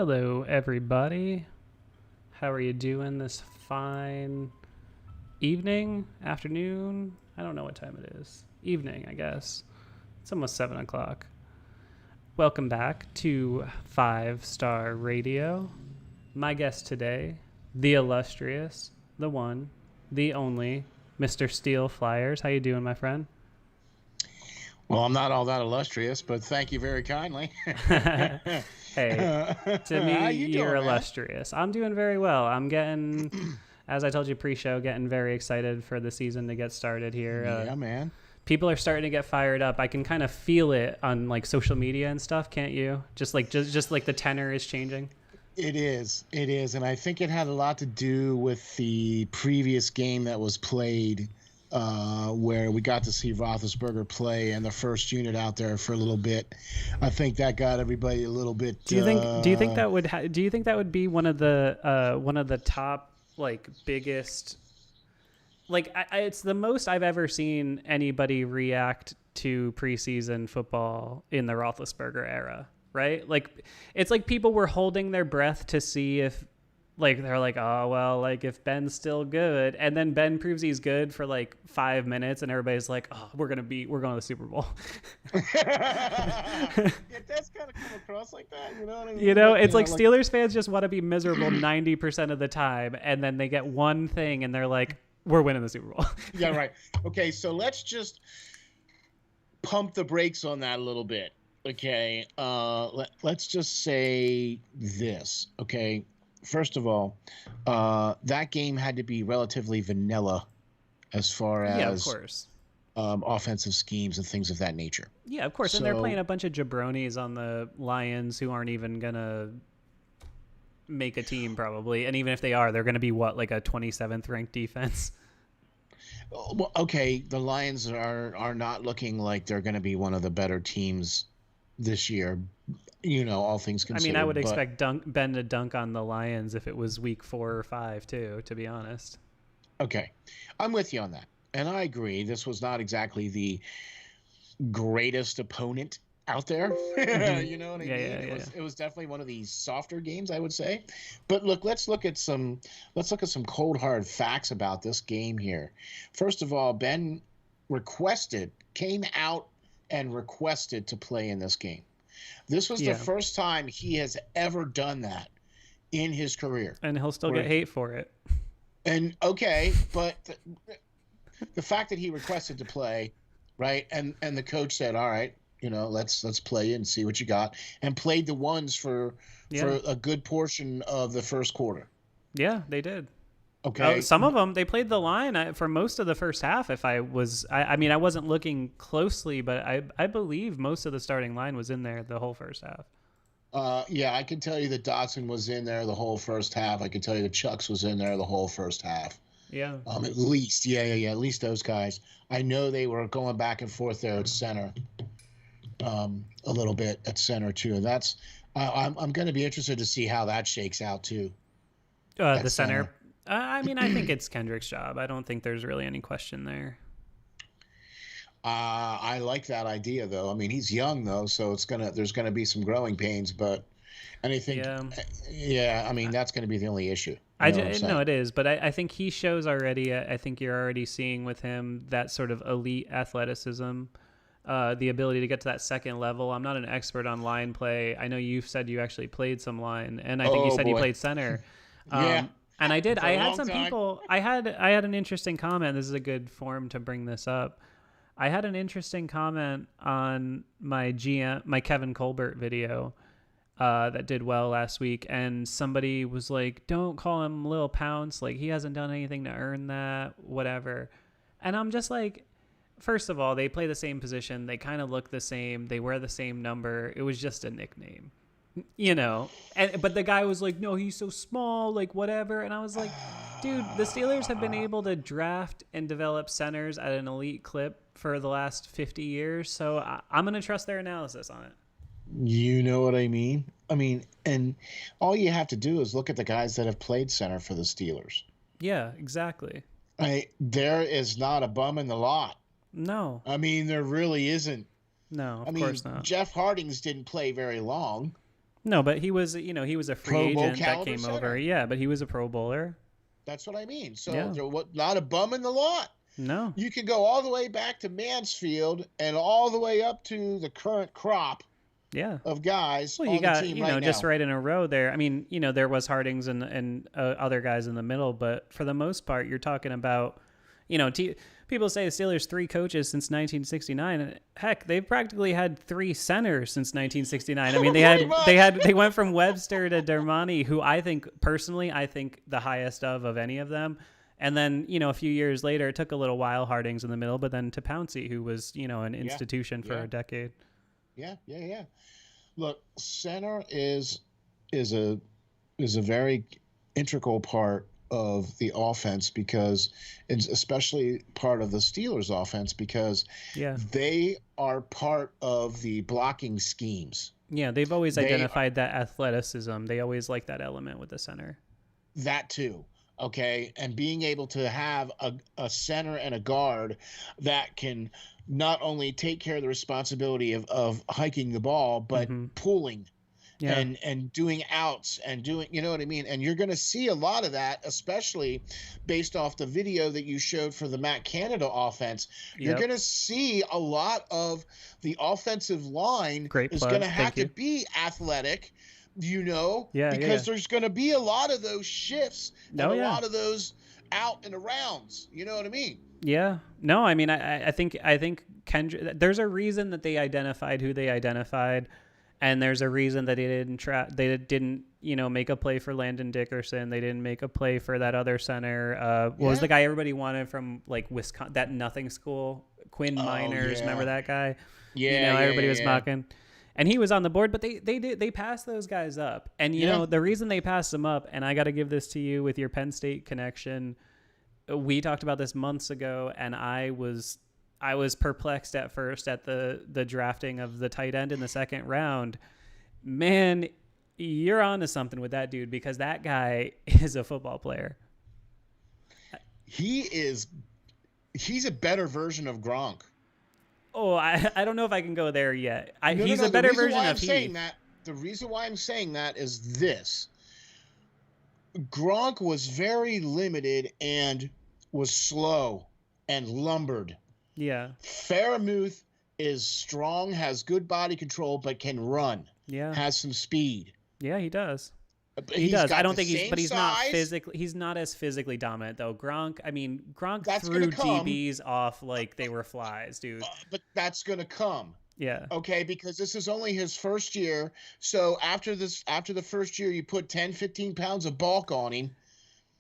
Hello, everybody. How are you doing this fine evening, afternoon? I don't know what time it is. Evening, I guess. It's almost 7 o'clock. Welcome back to 5-Star Radio. My guest today, the illustrious, the one, the only, Mr. Steel Flyers. How you doing, my friend? Well, I'm not all that illustrious, but thank you very kindly. Hey, to How me, you you're doing, man? illustrious. I'm doing very well. I'm getting, as I told you pre-show, getting very excited for the season to get started here. Yeah, man. People are starting to get fired up. I can kind of feel it on like social media and stuff, can't you? Just like the tenor is changing. It is, and I think it had a lot to do with the previous game that was played, where we got to see Roethlisberger play and the first unit out there for a little bit. I think that got everybody a little bit. Do you think that would do you think that would be one of the top like biggest, like it's the most I've ever seen anybody react to preseason football in the Roethlisberger era, right? Like it's like people were holding their breath to see if, like, they're like, oh well, like if Ben's still good, and then Ben proves he's good for like 5 minutes, and everybody's like, oh, we're going to the Super Bowl. It does kind of come across like that, you know what I mean? You know, it's like Steelers fans just want to be miserable 90% of the time, and then they get one thing, and they're like, we're winning the Super Bowl. Yeah, right. Okay, so let's just pump the brakes on that a little bit. Okay, let's just say this. Okay, first of all, that game had to be relatively vanilla as far as Yeah, of course. Offensive schemes and things of that nature. Yeah, of course. And they're playing a bunch of jabronis on the Lions who aren't even going to make a team probably. And even if they are, they're going to be what, like a 27th ranked defense? Well, okay, the Lions are not looking like they're going to be one of the better teams this year, you know, all things considered. I mean, I would expect Ben to dunk on the Lions if it was week 4 or 5 too, to be honest. Okay, I'm with you on that. And I agree, this was not exactly the greatest opponent out there. You know what I mean? It was definitely one of these softer games, I would say. But look, let's look at some cold hard facts about this game here. First of all, Ben came out and requested to play in this game. This was the first time he has ever done that in his career. And he'll still get hate for it. And okay, but the fact that he requested to play, right, and the coach said, all right, you know, let's play and see what you got, and played the ones for a good portion of the first quarter. Yeah, they did. Okay. Some of them, they played the line for most of the first half. I mean, I wasn't looking closely, but I believe most of the starting line was in there the whole first half. Yeah, I can tell you that Dotson was in there the whole first half. I can tell you that Chucks was in there the whole first half. Yeah. At least, at least those guys. I know they were going back and forth there at center, a little bit at center too. And that's, I'm going to be interested to see how that shakes out too. The center. I mean, I think it's Kendrick's job. I don't think there's really any question there. I like that idea, though. I mean, he's young, though, so there's gonna be some growing pains. But, and I think, I mean, that's going to be the only issue. No, it is. But I think he shows already. I think you're already seeing with him that sort of elite athleticism, the ability to get to that second level. I'm not an expert on line play. I know you've said you actually played some line, and I think you said you played center. Yeah. And I did. I had some time. people. I had an interesting comment. This is a good forum to bring this up. I had an interesting comment on my Kevin Colbert video that did well last week, and somebody was like, "Don't call him Lil Pounce. Like, he hasn't done anything to earn that. Whatever." And I'm just like, first of all, they play the same position. They kind of look the same. They wear the same number. It was just a nickname. You know, but the guy was like, no, he's so small, like whatever. And I was like, dude, the Steelers have been able to draft and develop centers at an elite clip for the last 50 years. So I'm going to trust their analysis on it. You know what I mean? I mean, and all you have to do is look at the guys that have played center for the Steelers. Yeah, exactly. There is not a bum in the lot. No. I mean, there really isn't. No, of course not. Jeff Hardings didn't play very long. No, but he was, he was a free Pro Bowl agent that caliber came center. over. Yeah, but he was a Pro Bowler. That's what I mean. So not a bum in the lot. No. You can go all the way back to Mansfield and all the way up to the current crop of guys well, on the team right now. Just right in a row there. I mean, there was Hardings and other guys in the middle, but for the most part, you're talking about, people say the Steelers 3 coaches since 1969. Heck, they've practically had 3 centers since 1969. I mean, they went from Webster to Dermani, who I think the highest of any of them. And then, a few years later, it took a little while, Hardings in the middle, but then to Pouncey, who was, an institution for a decade. Yeah. Look, center is a very integral part of the offense, because it's especially part of the Steelers offense, because they are part of the blocking schemes. Yeah, they've always identified that athleticism. They always like that element with the center. That too. Okay. And being able to have a center and a guard that can not only take care of the responsibility of hiking the ball, but pulling and doing outs and doing, you know what I mean? And you're going to see a lot of that, especially based off the video that you showed for the Matt Canada offense. You're going to see a lot of the offensive line is going to have to be athletic, because there's going to be a lot of those shifts and a lot of those out and arounds. You know what I mean? Yeah. No, I mean, I think Kendrick, there's a reason that they identified who they identified, and there's a reason that they didn't make a play for Landon Dickerson. They didn't make a play for that other center. What was the guy everybody wanted from like Wisconsin, that nothing school, Quinn Miners? Remember that guy? Yeah. Everybody was mocking. And he was on the board, but they passed those guys up. And, the reason they passed them up, and I got to give this to you with your Penn State connection, we talked about this months ago, and I was perplexed at first at the drafting of the tight end in the second round. Man, you're onto something with that dude, because that guy is a football player. He's a better version of Gronk. Oh, I don't know if I can go there yet. He's a better version of Heath. The reason why I'm saying that is this. Gronk was very limited and was slow and lumbered. Yeah. Fairmouth is strong, has good body control, but can run. Yeah. Has some speed. Yeah, he does. He does. I don't think he's not physically. He's not as physically dominant though. Gronk threw DBs off like they were flies, dude. But that's gonna come. Yeah. Okay, because this is only his first year. So after the first year, you put 10, 15 pounds of bulk on him.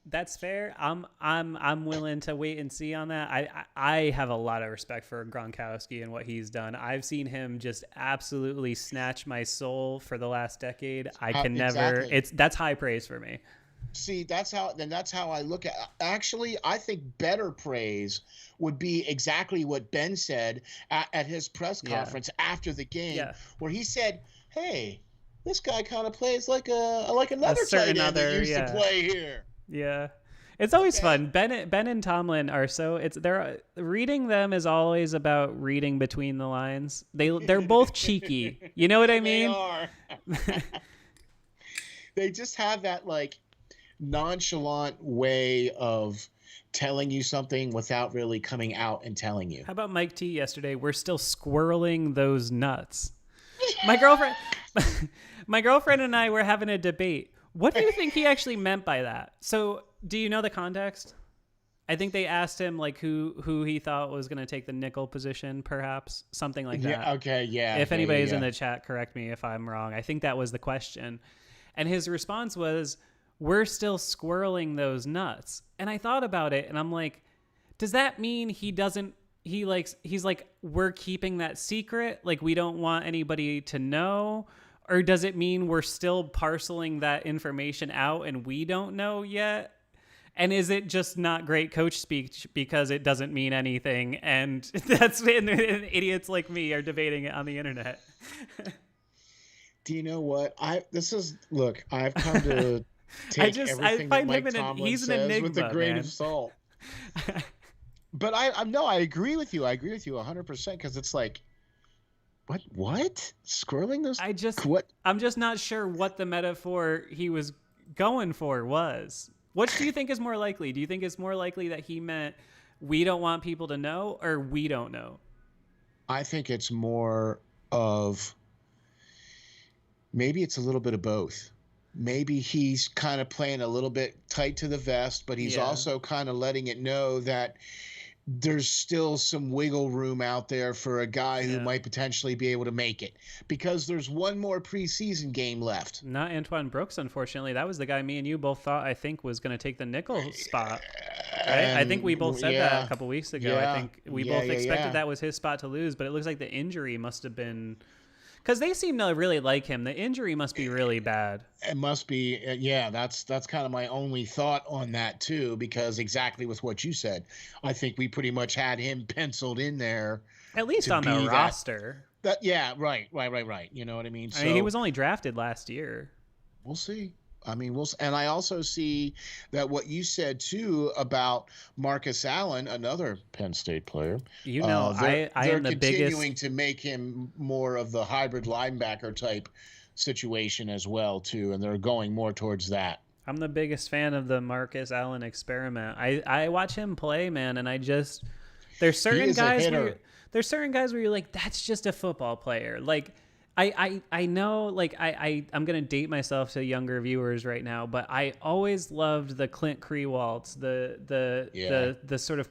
That's fair. I'm willing to wait and see on that. I have a lot of respect for Gronkowski and what he's done. I've seen him just absolutely snatch my soul for the last decade. I can never. That's high praise for me. See, that's how I look at. Actually, I think better praise would be exactly what Ben said at his press conference after the game, where he said, "Hey, this guy kind of plays like another tight end that used to play here." Yeah. It's always fun. Ben and Tomlin are they're reading them is always about reading between the lines. They're both cheeky. You know what I mean? They are. They just have that like nonchalant way of telling you something without really coming out and telling you. How about Mike T yesterday? We're still squirreling those nuts. My girlfriend and I were having a debate. What do you think he actually meant by that? So, do you know the context? I think they asked him like who he thought was going to take the nickel position, perhaps something like that. Yeah. Okay. Yeah. If anybody's in the chat, correct me if I'm wrong. I think that was the question, and his response was, "We're still squirreling those nuts." And I thought about it, and I'm like, does that mean he's like, we're keeping that secret, like we don't want anybody to know? Or does it mean we're still parceling that information out and we don't know yet? And is it just not great coach speak because it doesn't mean anything? And and idiots like me are debating it on the internet. Do you know what? I've come to take everything that Mike Tomlin says with a grain of salt. But I agree with you. I agree with you 100%, because it's like, What? Squirreling those? What? I'm just not sure what the metaphor he was going for was. Which do you think is more likely? Do you think it's more likely that he meant we don't want people to know, or we don't know? I think it's more of, maybe it's a little bit of both. Maybe he's kind of playing a little bit tight to the vest, but he's also kind of letting it know that there's still some wiggle room out there for a guy who might potentially be able to make it, because there's one more preseason game left. Not Antoine Brooks, unfortunately. That was the guy me and you both thought, I think, was going to take the nickel spot. Right? I think we both said that a couple weeks ago. I think we both expected that was his spot to lose, but it looks like the injury must have been, because they seem to really like him. The injury must be really bad. It must be. That's kind of my only thought on that too, because exactly with what you said, I think we pretty much had him penciled in there, at least on the roster. Right. You know what I mean? I mean, he was only drafted last year. We'll see. I mean, and I also see that what you said too about Marcus Allen, another Penn State player. You know, I am the continuing to make him more of the hybrid linebacker type situation as well too, and they're going more towards that. I'm the biggest fan of the Marcus Allen experiment. I watch him play, man, and there's certain guys where you're like, that's just a football player. Like, I know, like, I'm gonna date myself to younger viewers right now, but I always loved the Clint Krewalts, the sort of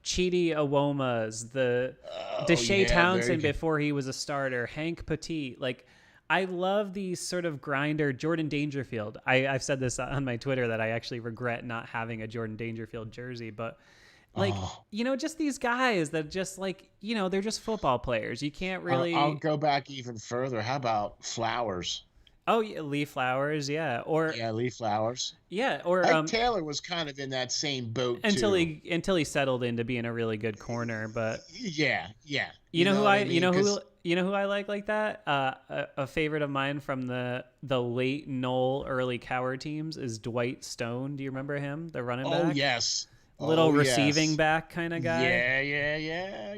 Chidi Awomas, the Deshae Townsend before he was a starter, Hank Petit. Like, I love these sort of grinder. Jordan Dangerfield. I've said this on my Twitter that I actually regret not having a Jordan Dangerfield jersey, but like, just these guys that just, like, they're just football players. You can't really. I'll go back even further. How about Flowers? Oh, yeah, Lee Flowers, yeah, Lee Flowers, yeah, or Ike Taylor was kind of in that same boat until he settled into being a really good corner. But yeah, you know who I like that? A favorite of mine from the late Knoll, early Coward teams is Dwight Stone. Do you remember him, the running back? Oh yes. Little receiving back kind of guy. Yeah.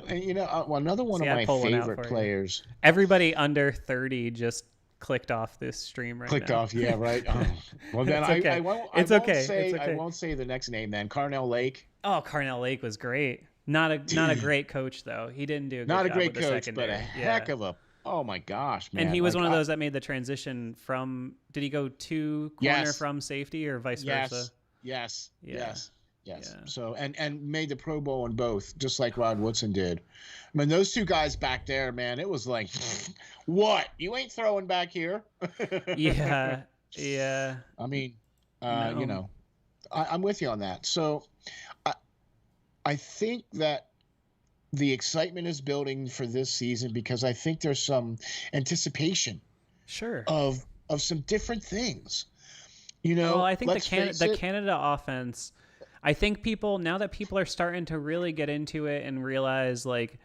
And another one of my favorite players. Everybody under 30 just clicked off this stream right now. Clicked off, yeah, right. Oh. Well, then I won't say the next name then. Carnell Lake. Oh, Carnell Lake was great. Not a great coach though. He didn't do a good job. Not a great with coach, but a heck of a. Oh my gosh, man! And he was one of those that made the transition from. Did he go to corner from safety or vice versa? Yes. So and made the Pro Bowl in both, just like Rod Woodson did. I mean, those two guys back there, man, it was like, what? You ain't throwing back here? Yeah. I mean, no. I'm with you on that. So I think that the excitement is building for this season because I think there's some anticipation of some different things. Well, I think the Canada offense, I think now that people are starting to really get into it and realize, like,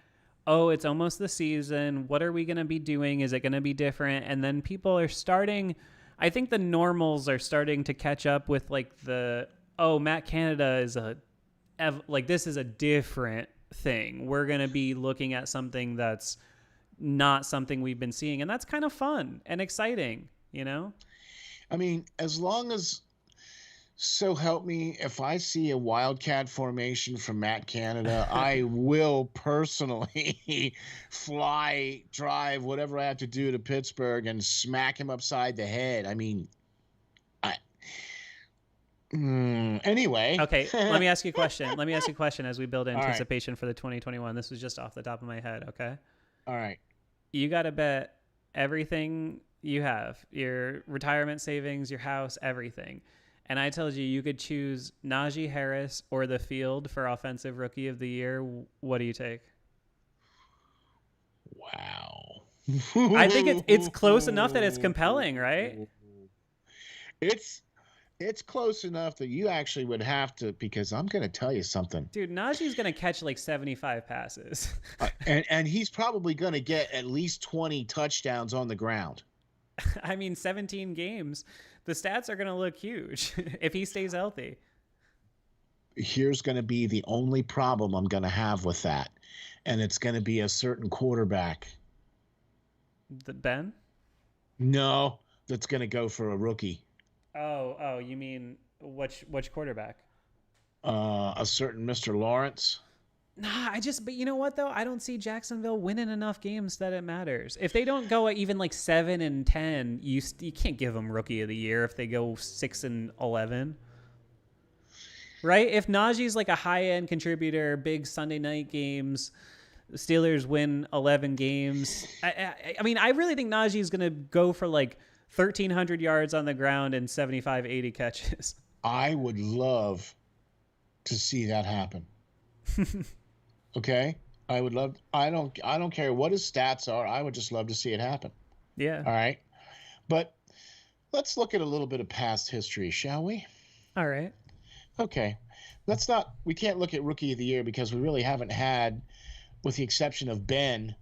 oh, it's almost the season. What are we going to be doing? Is it going to be different? And then people are starting, I think the normals are starting to catch up with, like, Matt Canada is this is a different thing. We're going to be looking at something that's not something we've been seeing. And that's kind of fun and exciting, I mean, as long as, so help me, if I see a Wildcat formation from Matt Canada, I will personally drive, whatever I have to do to Pittsburgh and smack him upside the head. I mean, anyway. Okay, let me ask you a question as we build anticipation for the 2021. This was just off the top of my head, okay? All right. You got to bet everything you have, your retirement savings, your house, everything. And I told you could choose Najee Harris or the field for Offensive Rookie of the Year. What do you take? Wow. I think it's close enough that it's compelling, right? It's close enough that you actually would have to, because I'm going to tell you something. Dude, Najee's going to catch like 75 passes. and he's probably going to get at least 20 touchdowns on the ground. I mean, 17 games. The stats are going to look huge if he stays healthy. here's going to be the only problem I'm going to have with that, and it's going to be a certain quarterback. The Ben? No, that's going to go for a rookie. Oh, you mean which quarterback? A certain Mr. Lawrence. Nah, but you know what though? I don't see Jacksonville winning enough games that it matters. If they don't go even like 7-10, you can't give them Rookie of the Year if they go 6-11. Right? If Najee's like a high-end contributor, big Sunday night games, the Steelers win 11 games. I mean, I really think Najee is going to go for like 1,300 yards on the ground and 75, 80 catches. I would love to see that happen. Okay? I would love. I don't care what his stats are. I would just love to see it happen. Yeah. All right. But let's look at a little bit of past history, shall we? All right. Okay. We can't look at Rookie of the Year because we really haven't had, with the exception of Ben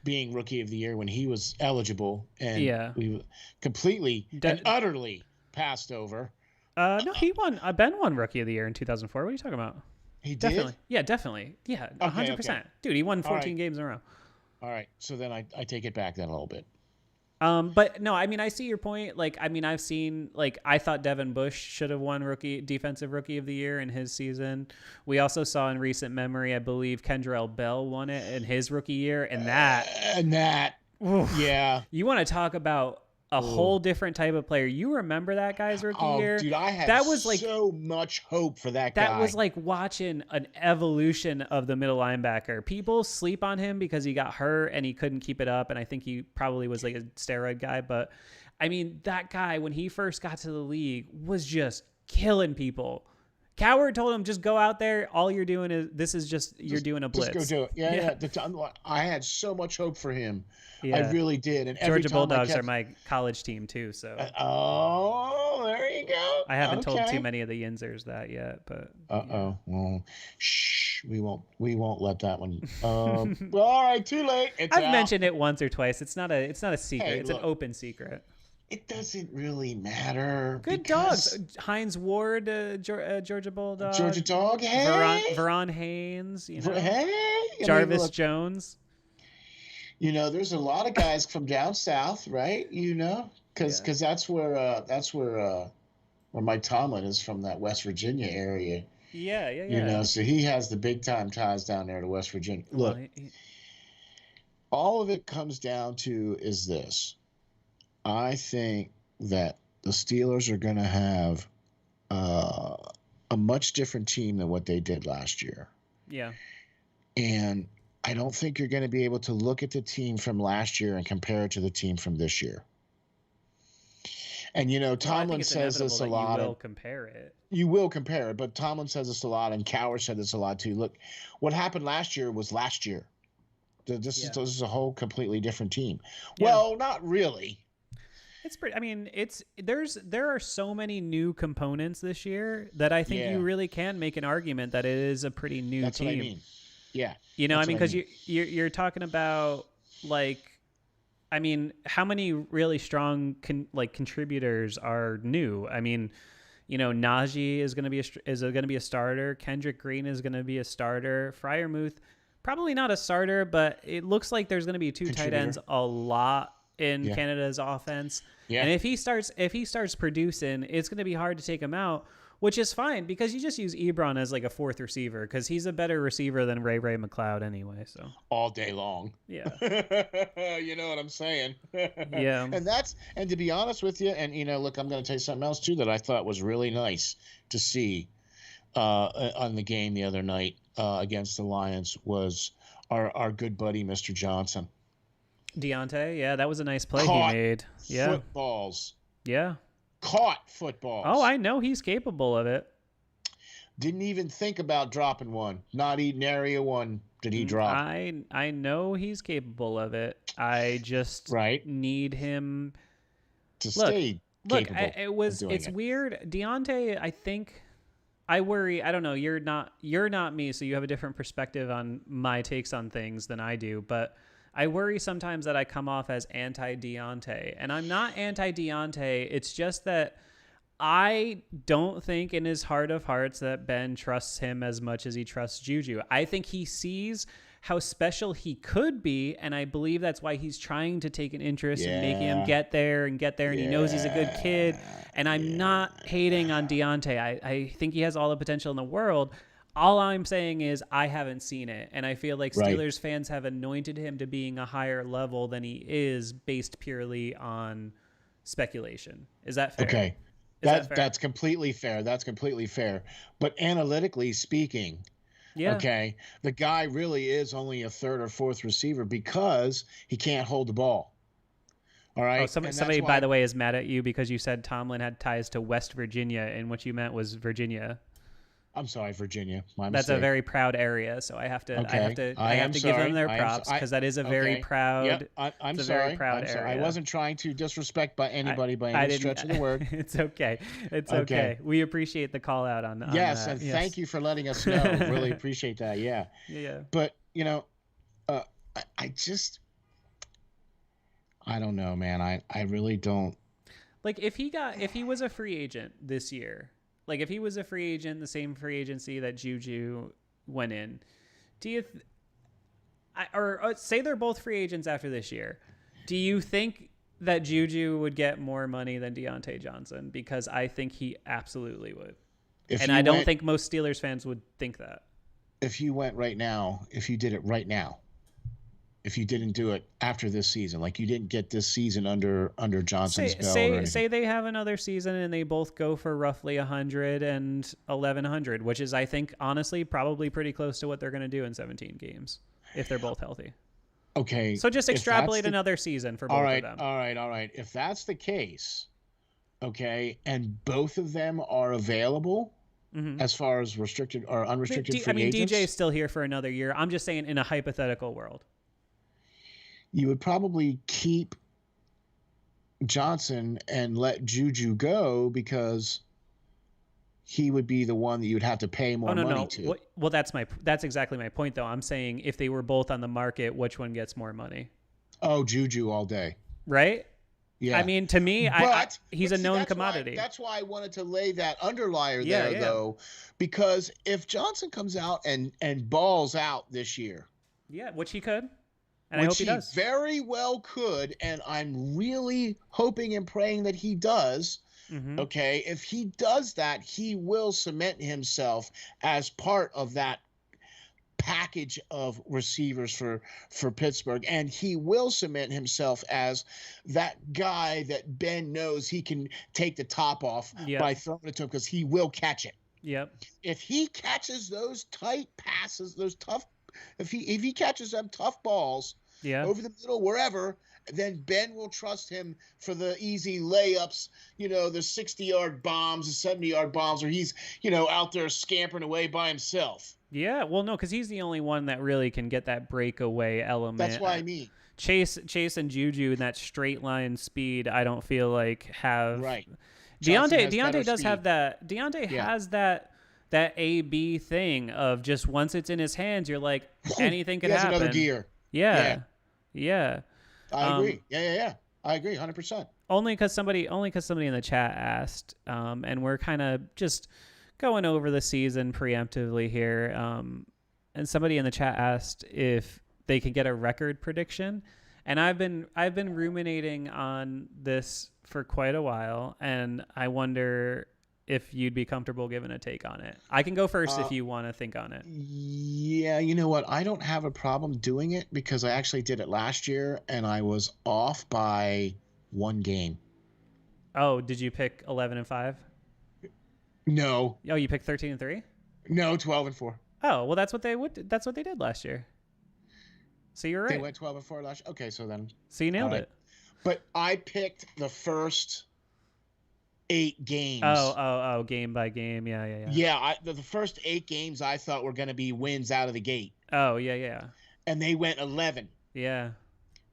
being Rookie of the Year when he was eligible, and we completely and utterly passed over. No, he won. Ben won Rookie of the Year in 2004. What are you talking about? He definitely. did? Yeah, definitely. Yeah, 100%. Okay. Dude, he won 14 games in a row. All right. So then I take it back then a little bit. But no, I mean, I see your point. Like, I mean, I've seen, like, I thought Devin Bush should have won defensive rookie of the year in his season. We also saw in recent memory, I believe Kendrell Bell won it in his rookie year. And that, yeah. You want to talk about a whole different type of player. You remember that guy's rookie year? Dude, I had so much hope for that guy. That was like watching an evolution of the middle linebacker. People sleep on him because he got hurt and he couldn't keep it up, and I think he probably was like a steroid guy. But, I mean, that guy, when he first got to the league, was just killing people. Coward told him, just go out there. All you're doing you're doing a blitz. Just go do it. Yeah. I had so much hope for him. Yeah. I really did. And Georgia Bulldogs are my college team too. So. There you go. I haven't told too many of the Yinzers that yet, but. Yeah. Well, shh. We won't let that one. Well, all right. Too late. I've mentioned it once or twice. It's not a secret. Hey, it's an open secret. It doesn't really matter. Good dogs. Hines Ward, Georgia Bulldog. Georgia Dog. Hey. Veron Haynes. Hey. Jarvis Jones. There's a lot of guys from down south, right? Because that's where Mike Tomlin is from, that West Virginia area. Yeah. So he has the big time ties down there to West Virginia. Look, all of it comes down to is this. I think that the Steelers are going to have a much different team than what they did last year. Yeah. And I don't think you're going to be able to look at the team from last year and compare it to the team from this year. And, Tomlin says this a lot. You will compare it. You will compare it, but Tomlin says this a lot, and Cowher said this a lot too. Look, what happened last year was last year. This is a whole completely different team. Yeah. Well, not really. It's pretty. I mean, there are so many new components this year that I think you really can make an argument that it is a pretty new That's team. What I mean. Yeah. I mean, because you're talking about, like, I mean, how many really strong contributors are new? I mean, Najee is going to be a starter. Kendrick Green is going to be a starter. Freiermuth, probably not a starter, but it looks like there's going to be two tight ends a lot in Canada's offense. Yeah. And if he starts producing, it's going to be hard to take him out, which is fine because you just use Ebron as like a fourth receiver because he's a better receiver than Ray McLeod anyway. So all day long. Yeah. You know what I'm saying? Yeah. And to be honest with you, and look, I'm going to tell you something else too that I thought was really nice to see on the game the other night against the Lions was our good buddy Mr. Johnson. Deontay, yeah, that was a nice play he made. Yeah. Footballs. Yeah. Caught footballs. Oh, I know he's capable of it. Didn't even think about dropping one. Not even area one did he drop. I know he's capable of it. I just need him to stay capable. It's weird. Deontay, I think I worry. I don't know. You're not me, so you have a different perspective on my takes on things than I do, but I worry sometimes that I come off as anti-Deontay, and I'm not anti-Deontay. It's just that I don't think in his heart of hearts that Ben trusts him as much as he trusts Juju. I think he sees how special he could be, and I believe that's why he's trying to take an interest in making him get there, and he knows he's a good kid. And I'm not hating on Deontay. I think he has all the potential in the world. All I'm saying is I haven't seen it, and I feel like Steelers fans have anointed him to being a higher level than he is based purely on speculation. Is that fair? Okay. That's completely fair. That's completely fair. But analytically speaking, okay, the guy really is only a third or fourth receiver because he can't hold the ball. All right. Oh, somebody, by the way, is mad at you because you said Tomlin had ties to West Virginia, and what you meant was Virginia. I'm sorry, Virginia. That's a very proud area, so I have to give them their props because that is a very proud. Yep, I'm sorry. Very proud area. I wasn't trying to disrespect anybody by any stretch of the word. It's okay. It's okay. We appreciate the call out on yes, that. And thank you for letting us know. Really appreciate that. Yeah. Yeah. But I don't know, man. I really don't. Like if he was a free agent this year. Like if he was a free agent, the same free agency that Juju went in, do you, or say they're both free agents after this year, do you think that Juju would get more money than Deontay Johnson? Because I think he absolutely would. I don't think most Steelers fans would think that. If you went right now, if you did it right now, if you didn't do it after this season, like you didn't get this season under Johnson's belt. Say they have another season and they both go for roughly 100 and 1,100, which is, I think, honestly, probably pretty close to what they're going to do in 17 games if they're both healthy. Okay. So just extrapolate another season for both of them. All right. If that's the case, okay, and both of them are available as far as restricted or unrestricted free agents. DJ is still here for another year. I'm just saying in a hypothetical world. You would probably keep Johnson and let Juju go because he would be the one that you would have to pay more money to. Well, that's exactly my point, though. I'm saying if they were both on the market, which one gets more money? Oh, Juju all day. Right? Yeah. I mean, to me, he's a known commodity. That's why I wanted to lay that underlier there, though, because if Johnson comes out and balls out this year. Yeah, which he could. And I hope he does. Very well could, and I'm really hoping and praying that he does. Okay, if he does that, he will cement himself as part of that package of receivers for Pittsburgh, and he will cement himself as that guy that Ben knows he can take the top off by throwing it to him because he will catch it. Yep. If he catches those tight passes, those tough, if he catches them tough balls. Over the middle, wherever, then Ben will trust him for the easy layups, the 60-yard bombs, the 70-yard bombs, where he's, out there scampering away by himself. Yeah, well, no, because he's the only one that really can get that breakaway element. That's what I mean. Chase and Juju in that straight line speed, I don't feel like have. Right. Deontay does have that. Deontay has that A-B thing of just once it's in his hands, you're like, anything could happen. Another gear. Yeah. I agree. Yeah. I agree 100%. Only because somebody in the chat asked, and we're kind of just going over the season preemptively here. And somebody in the chat asked if they could get a record prediction. And I've been ruminating on this for quite a while, and I wonder if you'd be comfortable giving a take on it. I can go first if you want to think on it. Yeah, you know what? I don't have a problem doing it because I actually did it last year and I was off by one game. Oh, did you pick 11-5? No. Oh, you picked 13-3? No, 12-4. Oh, well, that's what they did last year. So you're right. They went 12-4 last year. Okay, so you nailed it. But I picked the first 8 games. Oh, game by game. Yeah. Yeah, the first 8 games I thought were going to be wins out of the gate. Oh, yeah. And they went 11. Yeah.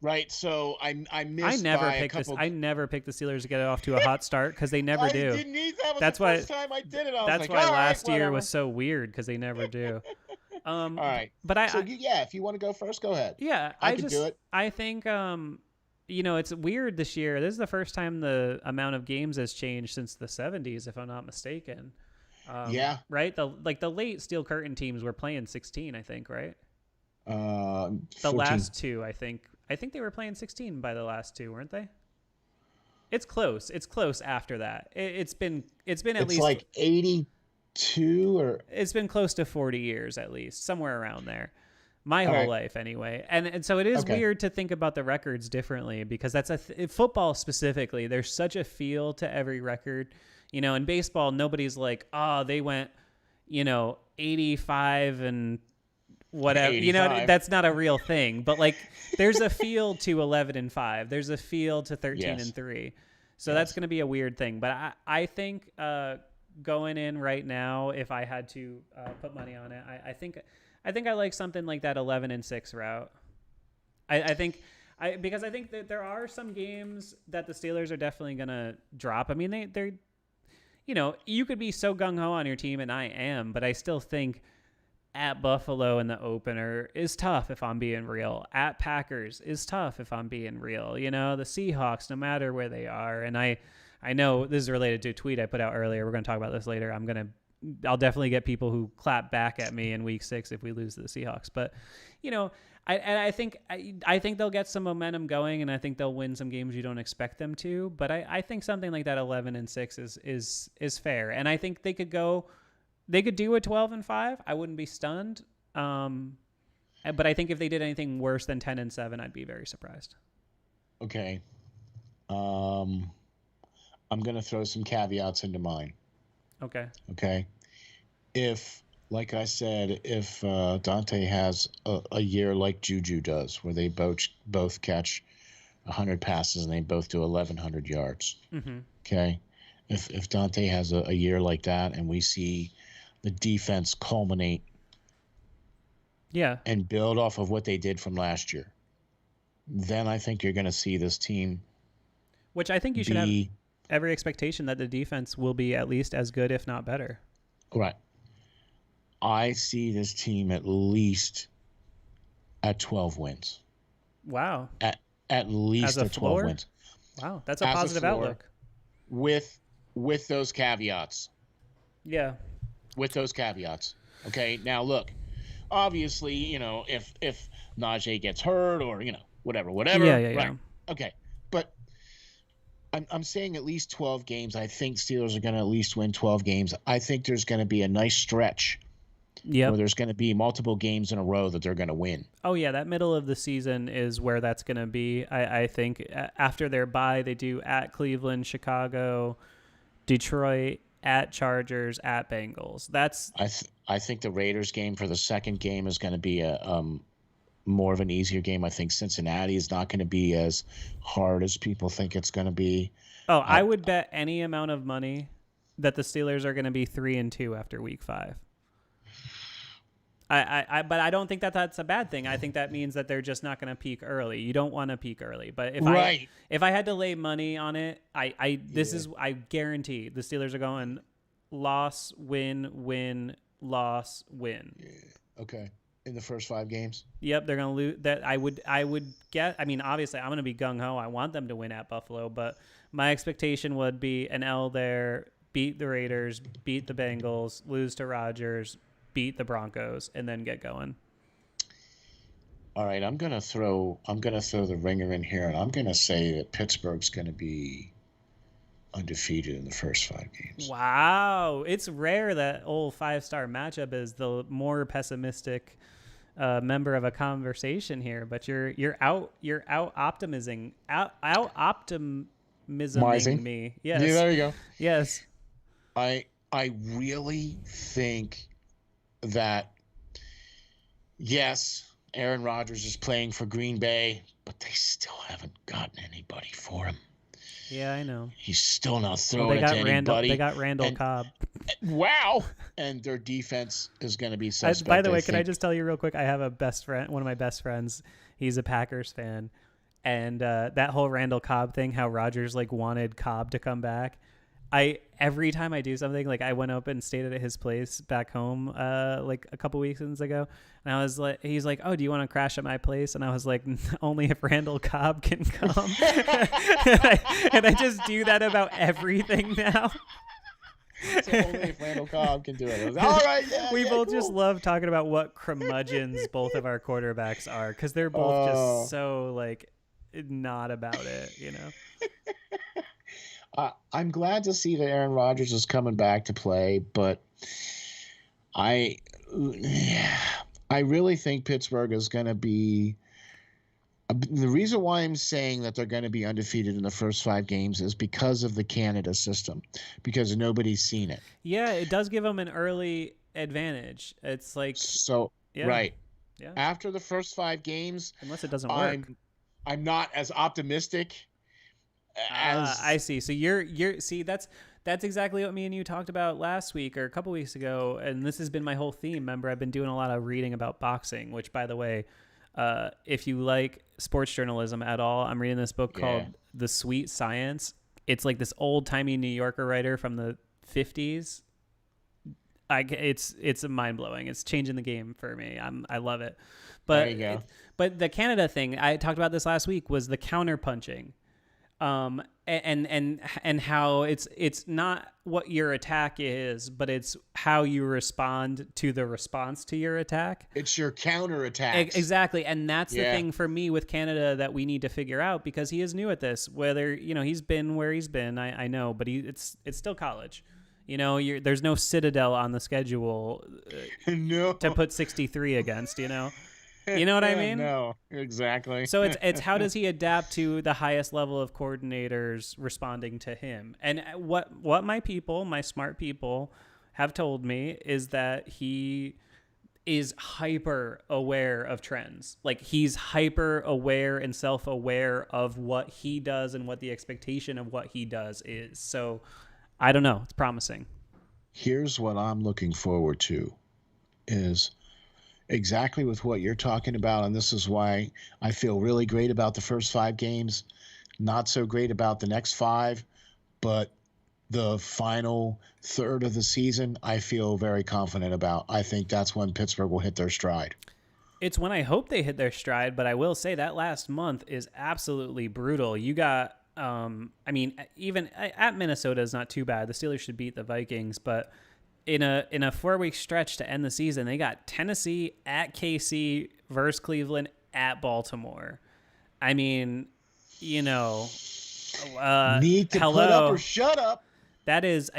Right, so I missed I never picked the Steelers to get off to a hot start because they never do. I didn't either. That was the first time I did it. That's why last year was so weird because they never do. All right. But if you want to go first, go ahead. Yeah, I can do it. I think it's weird this year. This is the first time the amount of games has changed since the 70s, if I'm not mistaken. Yeah. Right? The late Steel Curtain teams were playing 16, I think, right? The 14. last two, I think they were playing 16 by the last two, weren't they? It's close. It's close after that. It's been at least like 82 or it's been close to 40 years at least, somewhere around there. My whole life anyway. And so it is weird to think about the records differently, because that's football specifically. There's such a feel to every record. In baseball, nobody's like, oh, they went, 85 and whatever. 85. That's not a real thing. But like, there's a feel to 11-5. There's a feel to 13-3. So that's going to be a weird thing. But I think going in right now, if I had to put money on it, I think I like something like that 11-6 route. Because I think that there are some games that the Steelers are definitely going to drop. I mean, they're you could be so gung-ho on your team, and I am, but I still think at Buffalo in the opener is tough, if I'm being real. At Packers is tough, if I'm being real. The Seahawks, no matter where they are. And I know this is related to a tweet I put out earlier. We're going to talk about this later. I'll definitely get people who clap back at me in week 6 if we lose to the Seahawks. But, I think they'll get some momentum going, and I think they'll win some games you don't expect them to. But I think something like that 11-6 is fair. And I think they could do a 12-5. I wouldn't be stunned. But I think if they did anything worse than 10-7, I'd be very surprised. Okay. I'm going to throw some caveats into mine. Okay. If, like I said, if Dante has a year like Juju does, where they both catch 100 passes and they both do 1,100 yards. Mm-hmm. Okay. If Dante has a year like that, and we see the defense culminate, and build off of what they did from last year, then I think you're going to see this team. Which I think you should have every expectation that the defense will be at least as good, if not better. Right. I see this team at least at 12 wins. Wow. At least at 12 wins. Wow, that's a positive outlook. With those caveats. Yeah. With those caveats. Okay. Now look, obviously, if Najee gets hurt or whatever. Yeah. Right. Yeah. Okay. But I'm saying at least 12 games. I think Steelers are going to at least win 12 games. I think there's going to be a nice stretch. Yeah. Where there's going to be multiple games in a row that they're going to win. Oh, yeah. That middle of the season is where that's going to be. I think after their bye, they do at Cleveland, Chicago, Detroit, at Chargers, at Bengals. I think the Raiders game for the second game is going to be a more of an easier game. I think Cincinnati is not going to be as hard as people think it's going to be. Oh, I would bet any amount of money that the Steelers are going to be 3-2 after week 5. But I don't think that that's a bad thing. I think that means that they're just not going to peak early. You don't want to peak early. But if I had to lay money on it, I guarantee the Steelers are going loss, win, loss, win. Yeah. Okay. In the first 5 games. Yep, they're going to lose. That I would get. I mean, obviously, I'm going to be gung ho. I want them to win at Buffalo, but my expectation would be an L there. Beat the Raiders, beat the Bengals, lose to Rodgers, beat the Broncos, and then get going. All right, I'm gonna throw the ringer in here, and I'm gonna say that Pittsburgh's gonna be undefeated in the first 5 games. Wow, it's rare that old 5-star matchup is the more pessimistic member of a conversation here, but you're out optimisming me. Yes. Yeah, there you go. Yes. I really think that, yes, Aaron Rodgers is playing for Green Bay, but they still haven't gotten anybody for him. Yeah, I know. He's still not throwing it to anybody. They got Randall Cobb. Wow. And their defense is going to be suspect. By the way, can I just tell you real quick? I have a best friend, one of my best friends. He's a Packers fan. And that whole Randall Cobb thing, how Rodgers wanted Cobb to come back. every time I do something, like I went up and stayed at his place back home like a couple weekends ago, and I was like, he's like, oh, do you want to crash at my place? And I was like, only if Randall Cobb can come. and I just do that about everything now. So only if Randall Cobb can do it. I was like, all right, we yeah, both cool. just love talking about what curmudgeons both of our quarterbacks are, because they're both just so like not about it, you know. I'm glad to see that Aaron Rodgers is coming back to play, but I really think Pittsburgh is going to be. The reason why I'm saying that they're going to be undefeated in the first 5 games is because of the Canada system, because nobody's seen it. Yeah, it does give them an early advantage. It's like right. Yeah. After the first 5 games, unless it doesn't work, I'm not as optimistic. I see. So you're see that's exactly what me and you talked about last week or a couple weeks ago, and this has been my whole theme. Remember, I've been doing a lot of reading about boxing, which, by the way, if you like sports journalism at all, I'm reading this book called The Sweet Science. It's like this old-timey New Yorker writer from the 50s. It's mind-blowing. It's changing the game for me. I love it. But there you go. But the Canada thing, I talked about this last week, was the counter-punching. And how it's not what your attack is, but it's how you respond to the response to your attack. It's your counter attack. Exactly. And that's the thing for me with Canada that we need to figure out, because he is new at this, whether, you know, he's been where he's been, I know, but it's still college. You know, there's no Citadel on the schedule no. to put 63 against, you know. You know what I mean? No, exactly. So it's how does he adapt to the highest level of coordinators responding to him? And what my smart people have told me is that he is hyper aware of trends. Like, he's hyper aware and self-aware of what he does and what the expectation of what he does is. So I don't know. It's promising. Here's what I'm looking forward to is exactly with what you're talking about, and this is why I feel really great about the first 5 games, not so great about the next 5, but the final third of the season I feel very confident about. I think that's when Pittsburgh will hit their stride. It's when I hope they hit their stride, but I will say that last month is absolutely brutal. You got I mean, even at Minnesota is not too bad. The Steelers should beat the Vikings, but in a 4-week stretch to end the season, they got Tennessee, at KC, versus Cleveland, at Baltimore. I mean, you know, need to put up or shut up. That is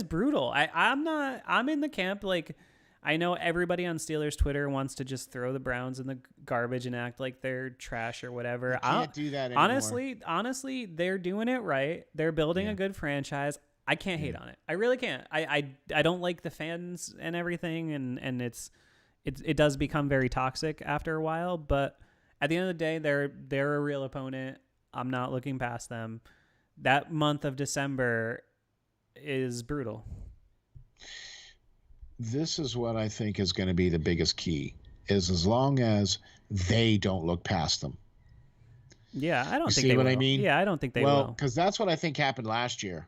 brutal. I'm in the camp, like, I know everybody on Steelers Twitter wants to just throw the Browns in the garbage and act like they're trash or whatever. You can't do that anymore. Honestly, they're doing it right. They're building a good franchise. I can't hate on it. I really can't. I don't like the fans and everything, and it does become very toxic after a while. But at the end of the day, they're a real opponent. I'm not looking past them. That month of December is brutal. This is what I think is going to be the biggest key, is as long as they don't look past them. Yeah, I don't think they will. See what I mean? Yeah, I don't think they will. Well, because that's what I think happened last year.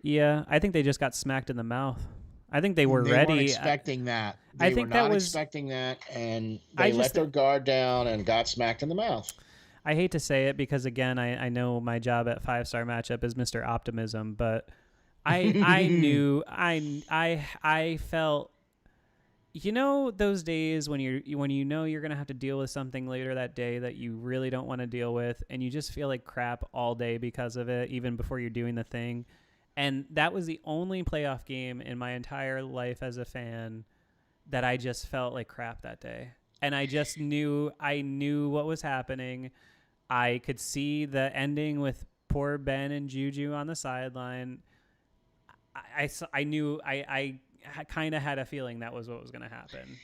Yeah, I think they just got smacked in the mouth. I think they were ready. They weren't expecting that. I think were not expecting that, and they let their guard down and got smacked in the mouth. I hate to say it because, again, I know my job at 5-Star Matchup is Mr. Optimism, but I knew I felt, you know, those days when you know you're gonna have to deal with something later that day that you really don't want to deal with, and you just feel like crap all day because of it, even before you're doing the thing. And that was the only playoff game in my entire life as a fan that I just felt like crap that day. And I just knew what was happening. I could see the ending with poor Ben and Juju on the sideline. I knew I kind of had a feeling that was what was going to happen.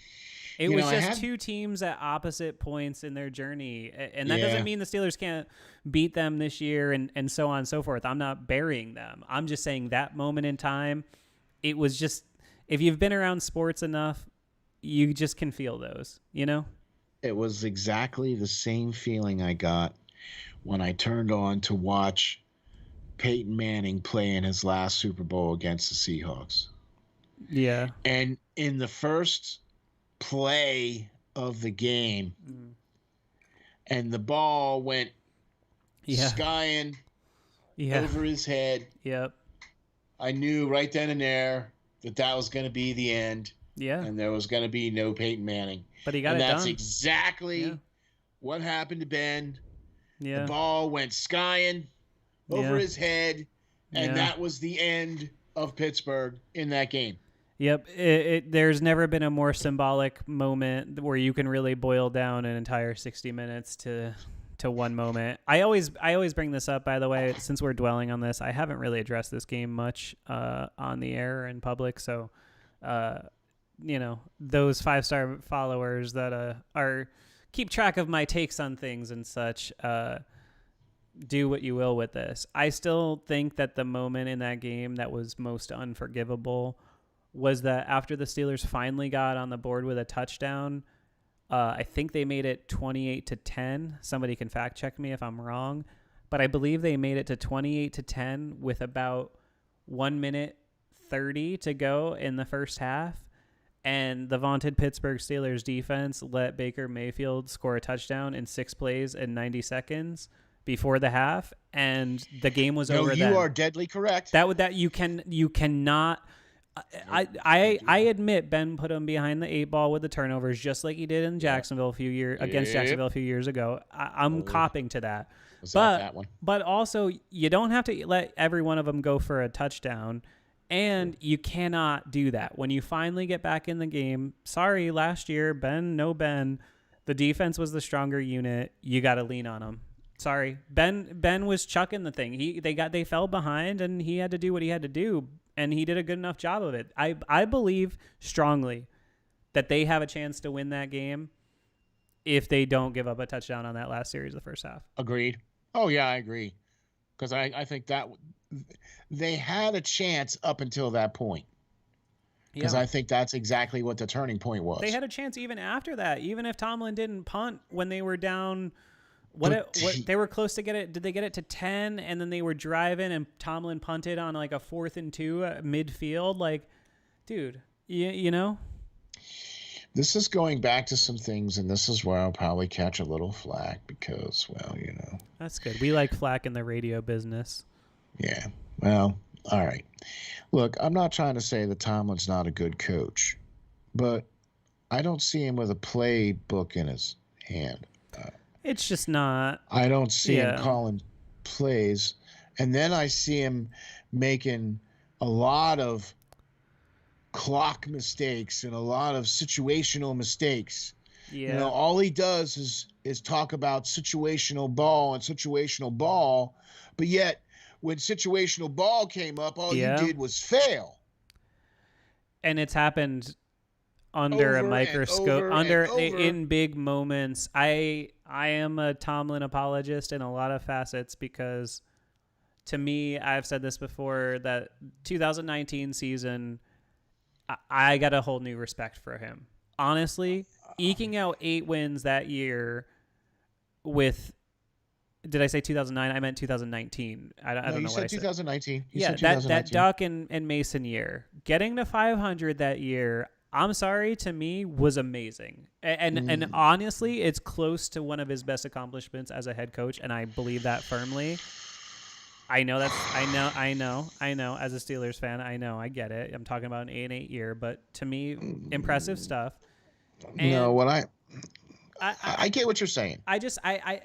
It was just two teams at opposite points in their journey. And that doesn't mean the Steelers can't beat them this year and so on and so forth. I'm not burying them. I'm just saying that moment in time, it was just, if you've been around sports enough, you just can feel those, you know? It was exactly the same feeling I got when I turned on to watch Peyton Manning play in his last Super Bowl against the Seahawks. Yeah. And in the first play of the game, and the ball went skying over his head. Yep. I knew right then and there that was going to be the end. Yeah. And there was going to be no Peyton Manning. But he got it done. And that's exactly what happened to Ben. Yeah. The ball went skying over his head, and that was the end of Pittsburgh in that game. Yep. There's never been a more symbolic moment where you can really boil down an entire 60 minutes to one moment. I always bring this up, by the way, since we're dwelling on this. I haven't really addressed this game much on the air in public, so those 5-star followers that are keep track of my takes on things and such, do what you will with this. I still think that the moment in that game that was most unforgivable was that after the Steelers finally got on the board with a touchdown, I think they made it 28-10. Somebody can fact check me if I'm wrong, but I believe they made it to 28-10 with about 1 minute 30 to go in the first half. And the vaunted Pittsburgh Steelers defense let Baker Mayfield score a touchdown in 6 plays in 90 seconds before the half, and the game was over. You are deadly correct. You cannot. I admit Ben put him behind the 8 ball with the turnovers, just like he did in Jacksonville against Jacksonville a few years ago. I'm copping to that. That one. But also, you don't have to let every one of them go for a touchdown. And you cannot do that. When you finally get back in the game, sorry, last year, Ben, the defense was the stronger unit. You got to lean on them. Sorry. Ben was chucking the thing. They fell behind, and he had to do what he had to do, and he did a good enough job of it. I believe strongly that they have a chance to win that game if they don't give up a touchdown on that last series of the first half. Agreed. Oh, yeah, I agree. Because I think that they had a chance up until that point. Because I think that's exactly what the turning point was. They had a chance even after that. Even if Tomlin didn't punt when they were down, they were close to get it. Did they get it to 10? And then they were driving, and Tomlin punted on like a 4th and 2 at midfield. Like, dude, you know. This is going back to some things, and this is where I'll probably catch a little flack because, well, you know. That's good. We like flack in the radio business. Yeah. Well, all right. Look, I'm not trying to say that Tomlin's not a good coach, but I don't see him with a playbook in his hand. It's just not. I don't see him calling plays. And then I see him making a lot of clock mistakes and a lot of situational mistakes. Yeah. You know, all he does is talk about situational ball, but yet when situational ball came up, all you did was fail. And it's happened under a microscope, in big moments. I am a Tomlin apologist in a lot of facets because, to me, I've said this before, that 2019 season, I got a whole new respect for him. Honestly, eking out 8 wins that year with, did I say 2009? I meant 2019. I don't know what I said. 2019. That Duck and Mason year. Getting to 500 that year, I'm sorry, to me, was amazing. And honestly, it's close to one of his best accomplishments as a head coach, and I believe that firmly. I know. As a Steelers fan, I get it. I'm talking about an 8-8 year, but to me, impressive stuff. And I get what you're saying.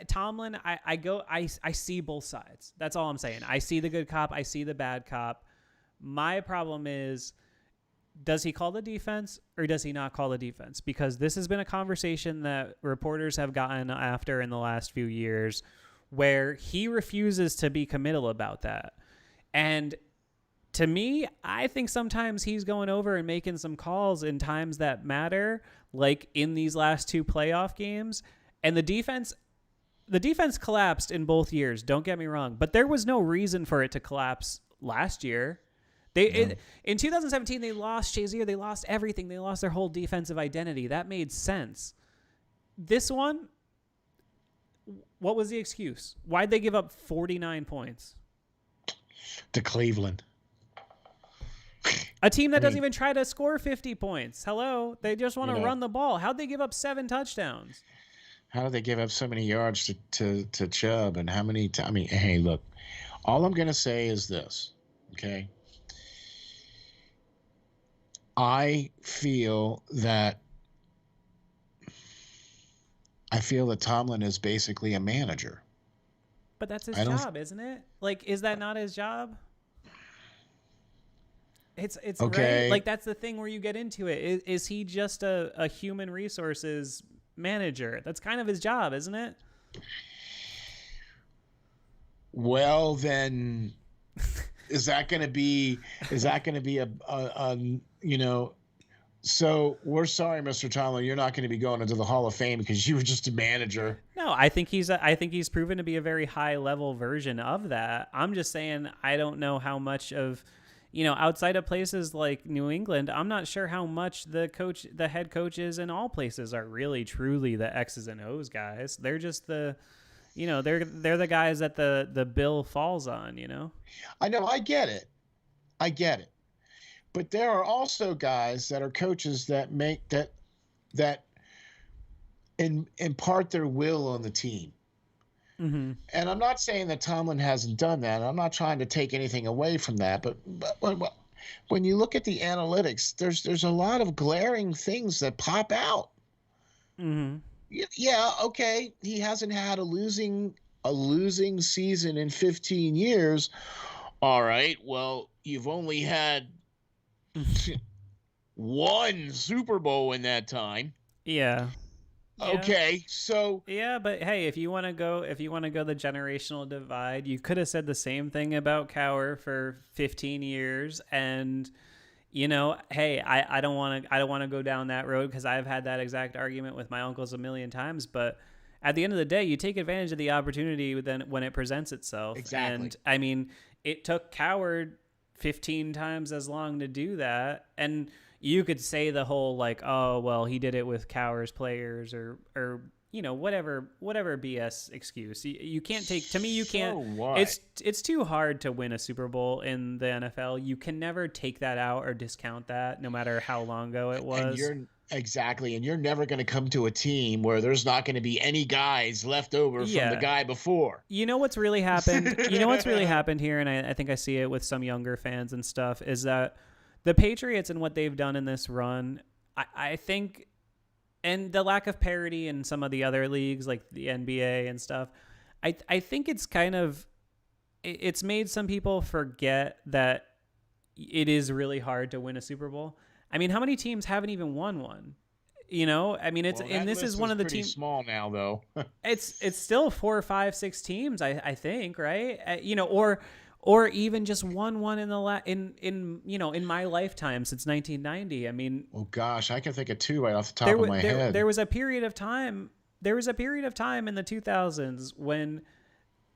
Tomlin, I see both sides. That's all I'm saying. I see the good cop. I see the bad cop. My problem is, does he call the defense or does he not call the defense? Because this has been a conversation that reporters have gotten after in the last few years, where he refuses to be committal about that. And to me, I think sometimes he's going over and making some calls in times that matter, like in these last 2 playoff games. And the defense collapsed in both years, don't get me wrong, but there was no reason for it to collapse last year. In 2017, they lost Shazier, they lost everything. They lost their whole defensive identity. That made sense. This one, what was the excuse? Why'd they give up 49 points? To Cleveland. A team that doesn't even try to score 50 points. Hello. They just want to run the ball. How'd they give up 7 touchdowns? How did they give up so many yards to Chubb? And how many I mean, hey, look, all I'm going to say is this, okay? I feel that Tomlin is basically a manager. But that's his job, isn't it? Like, is that not his job? It's okay. Right? Like, that's the thing where you get into it. Is he just a human resources manager? That's kind of his job, isn't it? Well, then, is that going to be a you know? So we're sorry, Mr. Tomlin, you're not going to be going into the Hall of Fame because you were just a manager. No, I think he's proven to be a very high level version of that. I'm just saying I don't know how much of, outside of places like New England, I'm not sure how much the head coaches in all places are really truly the X's and O's guys. They're just they're the guys that the bill falls on, I know, I get it. But there are also guys that are coaches that make that impart their will on the team. Mm-hmm. And I'm not saying that Tomlin hasn't done that. I'm not trying to take anything away from that. But when you look at the analytics, there's a lot of glaring things that pop out. Mm-hmm. Yeah, okay. He hasn't had a losing season in 15 years. All right. Well, you've only had one Super Bowl in that time. Yeah. Okay, so yeah, but hey, if you want to go the generational divide, you could have said the same thing about Cowher for 15 years, and hey, I don't want to go down that road because I've had that exact argument with my uncles a million times. But at the end of the day, you take advantage of the opportunity when it presents itself. Exactly. And I mean, it took Cowher 15 times as long to do that, and you could say the whole like, oh well, he did it with Cowher's players or whatever BS excuse. You can't take, to me, you can't. What? It's too hard to win a Super Bowl in the NFL. You can never take that out or discount that, no matter how long ago it was. And you're never going to come to a team where there's not going to be any guys left over from the guy before. You know what's really happened? Here, and I think I see it with some younger fans and stuff, is that the Patriots and what they've done in this run, I think, and the lack of parity in some of the other leagues like the NBA and stuff, I think it's it's made some people forget that it is really hard to win a Super Bowl. I mean, how many teams haven't even won one? I mean, this is one of the teams. Small now, though. it's still 4 or 5, 6 teams, I think, right? Or even just won one in in my lifetime since 1990. I mean, oh gosh, I can think of 2 right off the top of my head. There was a period of time in the 2000s when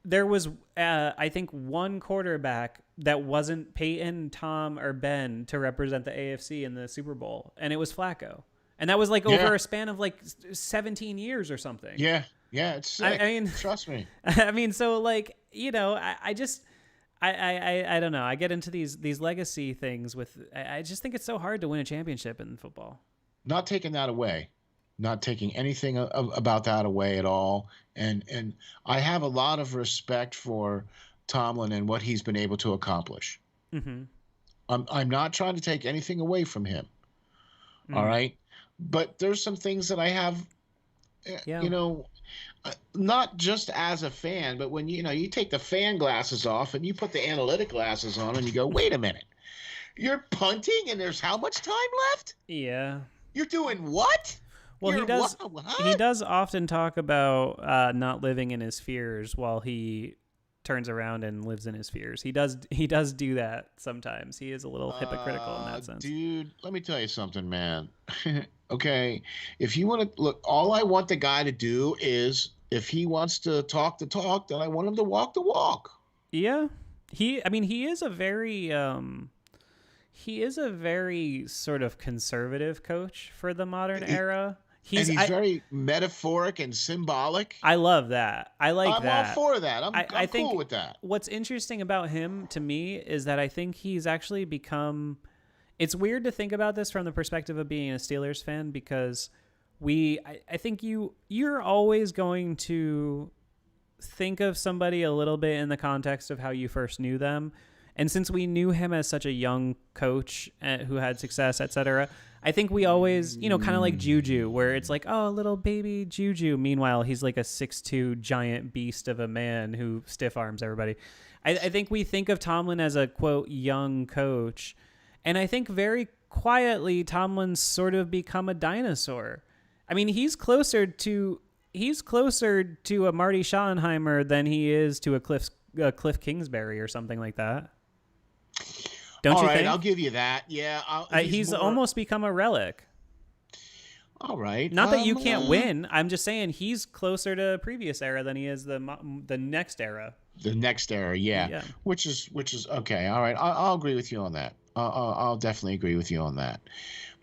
there was I think one quarterback that wasn't Peyton, Tom, or Ben to represent the AFC in the Super Bowl, and it was Flacco. And that was like over a span of like 17 years or something. Yeah, it's sick. I mean, trust me. I mean, so like, I just I don't know. I get into these legacy things I just think it's so hard to win a championship in football. Not taking that away, not taking anything about that away at all. And I have a lot of respect for Tomlin and what he's been able to accomplish. Mm-hmm. I'm not trying to take anything away from him. Mm. All right. But there's some things that I have, not just as a fan, but when you take the fan glasses off and you put the analytic glasses on and you go, wait a minute, you're punting and there's how much time left? Yeah. You're doing what? Well, he does often talk about not living in his fears while he turns around and lives in his fears. He does do that sometimes. He is a little hypocritical in that sense. Dude, let me tell you something, man. Okay, if you want to look, all I want the guy to do is, if he wants to talk the talk, then I want him to walk the walk. Yeah, he is a very sort of conservative coach for the modern era. And he's very metaphoric and symbolic. I love that. I like I'm that. all for that. I think cool with that. What's interesting about him to me is that I think he's actually become. It's weird to think about this from the perspective of being a Steelers fan, because I think you're always going to think of somebody a little bit in the context of how you first knew them. And since we knew him as such a young coach who had success, etc., I think we always, kind of like Juju, where it's like, oh, little baby Juju. Meanwhile, he's like a 6'2" giant beast of a man who stiff arms everybody. I think we think of Tomlin as a, quote, young coach. And I think very quietly, Tomlin's sort of become a dinosaur. I mean, he's closer to a Marty Schottenheimer than he is to a Cliff Kingsbury or something like that. Don't you think? I'll give you that. Yeah. He's almost become a relic. All right. Not that you can't win. I'm just saying he's closer to previous era than he is the next era. The next era, yeah. Which is okay. All right. I'll agree with you on that. I'll definitely agree with you on that.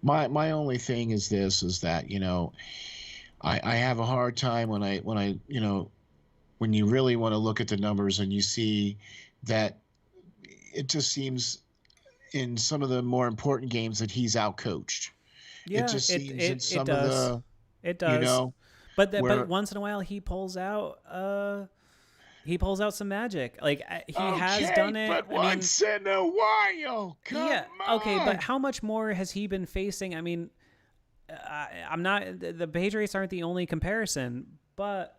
My only thing is that, I have a hard time when you really want to look at the numbers and you see that it just seems in some of the more important games that he's outcoached. Yeah, it just seems in some it does. of the, it does. But once in a while he pulls out some magic. Like he has done it. But once in a while, come on. Okay, but how much more has he been facing? I mean, I'm not. The Patriots aren't the only comparison, but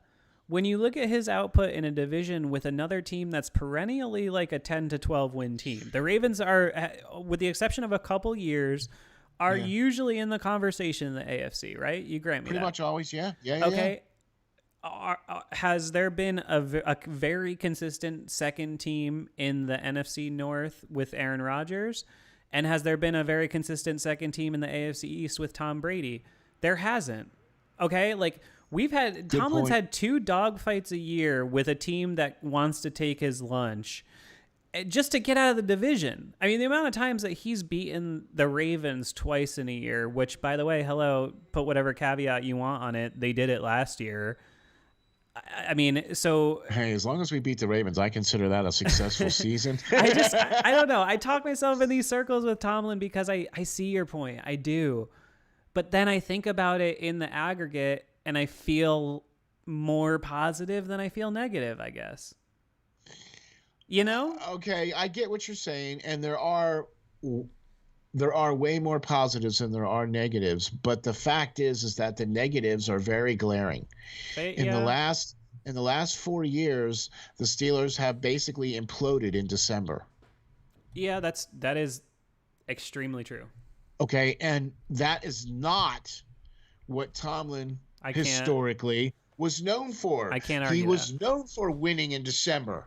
when you look at his output in a division with another team that's perennially like a 10 to 12 win team, the Ravens are, with the exception of a couple years, are usually in the conversation in the AFC, right? You grant me pretty that. much always, yeah. Okay. Has there been a very consistent second team in the NFC North with Aaron Rodgers? And has there been a very consistent second team in the AFC East with Tom Brady? There hasn't. Okay? Like, Tomlin's had 2 dogfights a year with a team that wants to take his lunch just to get out of the division. I mean, the amount of times that he's beaten the Ravens twice in a year, which, by the way, put whatever caveat you want on it. They did it last year. I mean, so... Hey, as long as we beat the Ravens, I consider that a successful season. I don't know. I talk myself in these circles with Tomlin because I see your point. I do. But then I think about it in the aggregate, and I feel more positive than I feel negative, I guess. Okay, I get what you're saying, and there are way more positives than there are negatives, but the fact is that the negatives are very glaring. In the last 4 years, the Steelers have basically imploded in December. Yeah, that is extremely true. Okay, and that is not what Tomlin historically was known for. I can't argue He was known for winning in December.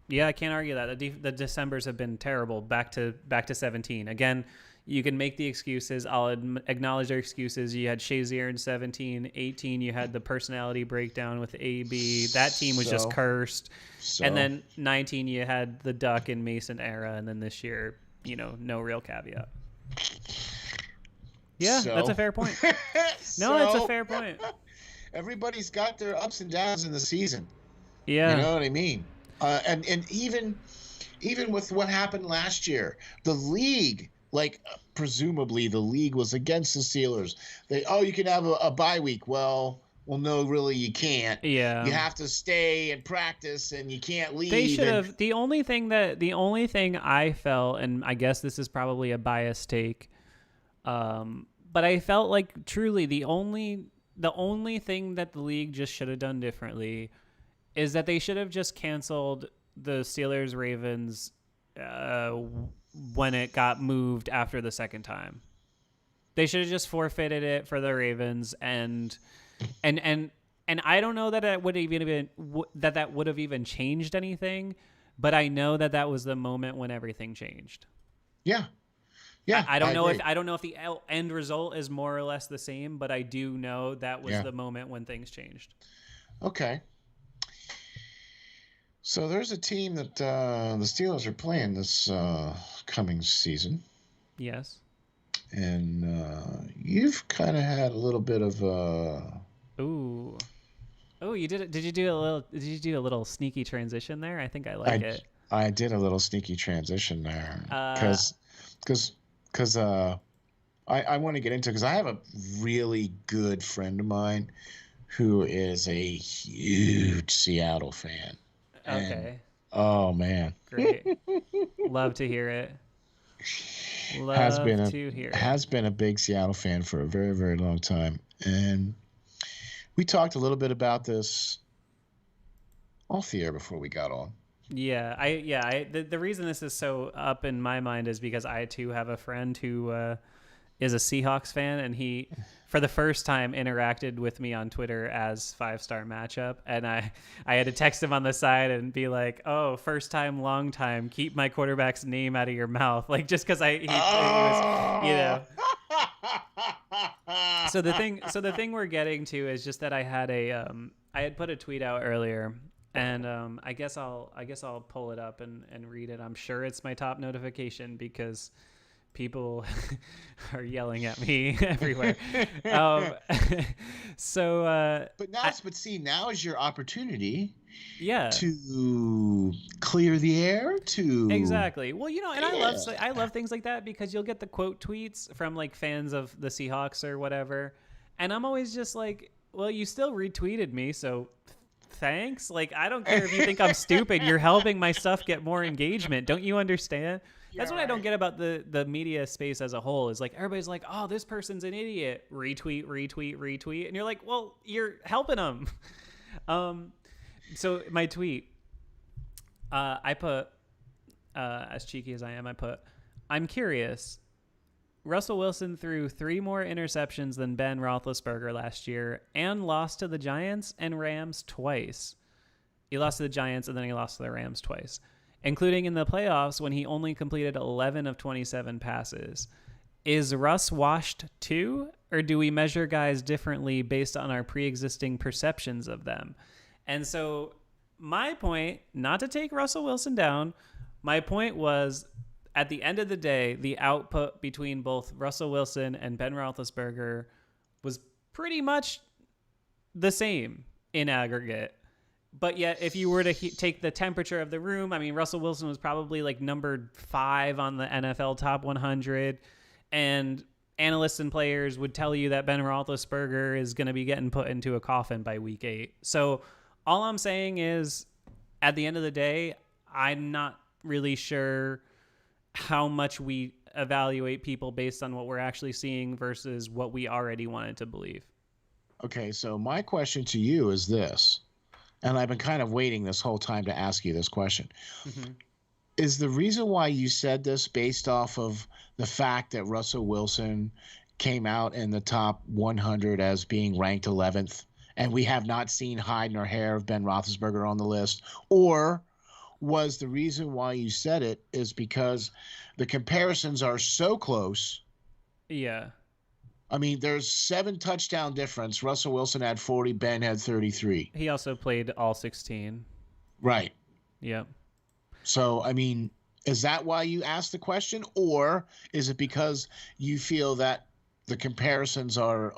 Yeah, I can't argue that. The Decembers have been terrible. Back to 17. Again, you can make the excuses. I'll acknowledge their excuses. You had Shazier in 17. 18, you had the personality breakdown with AB. That team was just cursed. And then 19, you had the Duck and Mason era. And then this year, no real caveat. Yeah, that's a fair point. That's a fair point. Everybody's got their ups and downs in the season. Yeah. You know what I mean? And even with what happened last year, the league, presumably the league was against the Steelers. You can have a bye week. Well, no, really you can't. Yeah. You have to stay and practice, and you can't leave. They should have. The only thing I felt, and I guess this is probably a biased take, but I felt like truly the only thing that the league just should have done differently is that they should have just canceled the Steelers-Ravens when it got moved after the second time. They should have just forfeited it for the Ravens, and I don't know that it would would have even changed anything, but I know that was the moment when everything changed. Yeah. Yeah. I don't know if the end result is more or less the same, but I do know that was the moment when things changed. Okay. So there's a team that the Steelers are playing this coming season. Yes. And you've kind of had a little bit of Ooh. Oh, you did it. Did you do a little? Did you do a little sneaky transition there? I think I like I it. I did a little sneaky transition there Uh, because I want to get into because I have a really good friend of mine who is a huge Seattle fan, and okay, oh man, great. Love to hear it. has Love been a to hear it. has been a big Seattle fan for a very very long time, and we talked a little bit about this off the air before we got on. The reason this is so up in my mind is because I too have a friend who is a Seahawks fan, and he, for the first time, interacted with me on Twitter as 5-star matchup, and I had to text him on the side and be like, "Oh, first time, long time. Keep my quarterback's name out of your mouth," like just because he was, you know. So the thing we're getting to is just that I had put a tweet out earlier, and I guess I'll pull it up and read it. I'm sure it's my top notification because people are yelling at me everywhere. Um, so But see, now is your opportunity yeah, to clear the air. To exactly. Well, and yeah. I love things like that because you'll get the quote tweets from like fans of the Seahawks or whatever, and I'm always just like, well, you still retweeted me, so thanks. Like, I don't care if you think I'm stupid. You're helping my stuff get more engagement. Don't you understand? That's Yeah, what I don't right. get about the media space as a whole is like everybody's like, oh, this person's an idiot. Retweet, retweet, retweet. And you're like, well, you're helping them. um, so my tweet, I put, as cheeky as I am, I put, I'm curious. Russell Wilson threw 3 more interceptions than Ben Roethlisberger last year and lost to the Giants and Rams twice. He lost to the Giants and then he lost to the Rams twice, including in the playoffs when he only completed 11 of 27 passes. Is Russ washed too, or do we measure guys differently based on our pre-existing perceptions of them? And so my point, not to take Russell Wilson down, my point was at the end of the day, the output between both Russell Wilson and Ben Roethlisberger was pretty much the same in aggregate. But yet, if you were to take the temperature of the room, I mean, Russell Wilson was probably like number 5 on the NFL top 100. And analysts and players would tell you that Ben Roethlisberger is going to be getting put into a coffin by week 8. So all I'm saying is, at the end of the day, I'm not really sure how much we evaluate people based on what we're actually seeing versus what we already wanted to believe. Okay, so my question to you is this, and I've been kind of waiting this whole time to ask you this question. Mm-hmm. Is the reason why you said this based off of the fact that Russell Wilson came out in the top 100 as being ranked 11th, and we have not seen hide nor hair of Ben Roethlisberger on the list? Or was the reason why you said it is because the comparisons are so close? Yeah. I mean, there's 7 touchdown difference. Russell Wilson had 40, Ben had 33. He also played all 16. Right. Yep. So, I mean, is that why you asked the question, or is it because you feel that the comparisons are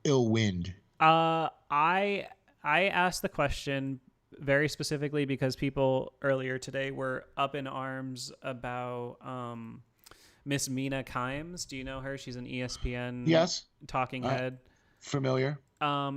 ill-wind? I asked the question very specifically because people earlier today were up in arms about Miss Mina Kimes. Do you know her? She's an ESPN Yes. talking head. Familiar.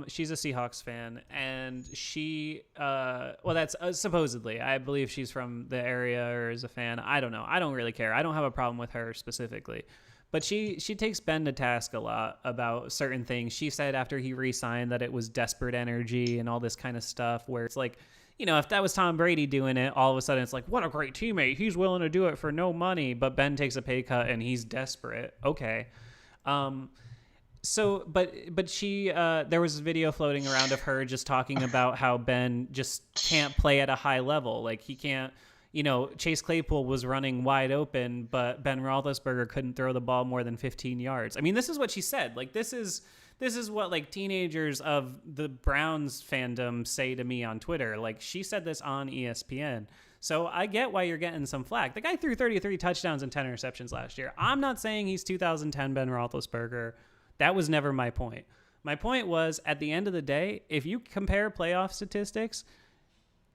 She's a Seahawks fan, and she, well, that's supposedly. I believe she's from the area or is a fan. I don't know. I don't really care. I don't have a problem with her specifically. But she takes Ben to task a lot about certain things. She said after he re-signed that it was desperate energy and all this kind of stuff where it's like, if that was Tom Brady doing it, all of a sudden it's like, what a great teammate. He's willing to do it for no money, but Ben takes a pay cut and he's desperate. Okay. But she, there was a video floating around of her just talking about how Ben just can't play at a high level. Like he can't, Chase Claypool was running wide open, but Ben Roethlisberger couldn't throw the ball more than 15 yards. I mean, this is what she said. Like, this is what like teenagers of the Browns fandom say to me on Twitter. Like, she said this on ESPN. So I get why you're getting some flack. The guy threw 33 touchdowns and 10 interceptions last year. I'm not saying he's 2010 Ben Roethlisberger. That was never my point. My point was, at the end of the day, if you compare playoff statistics,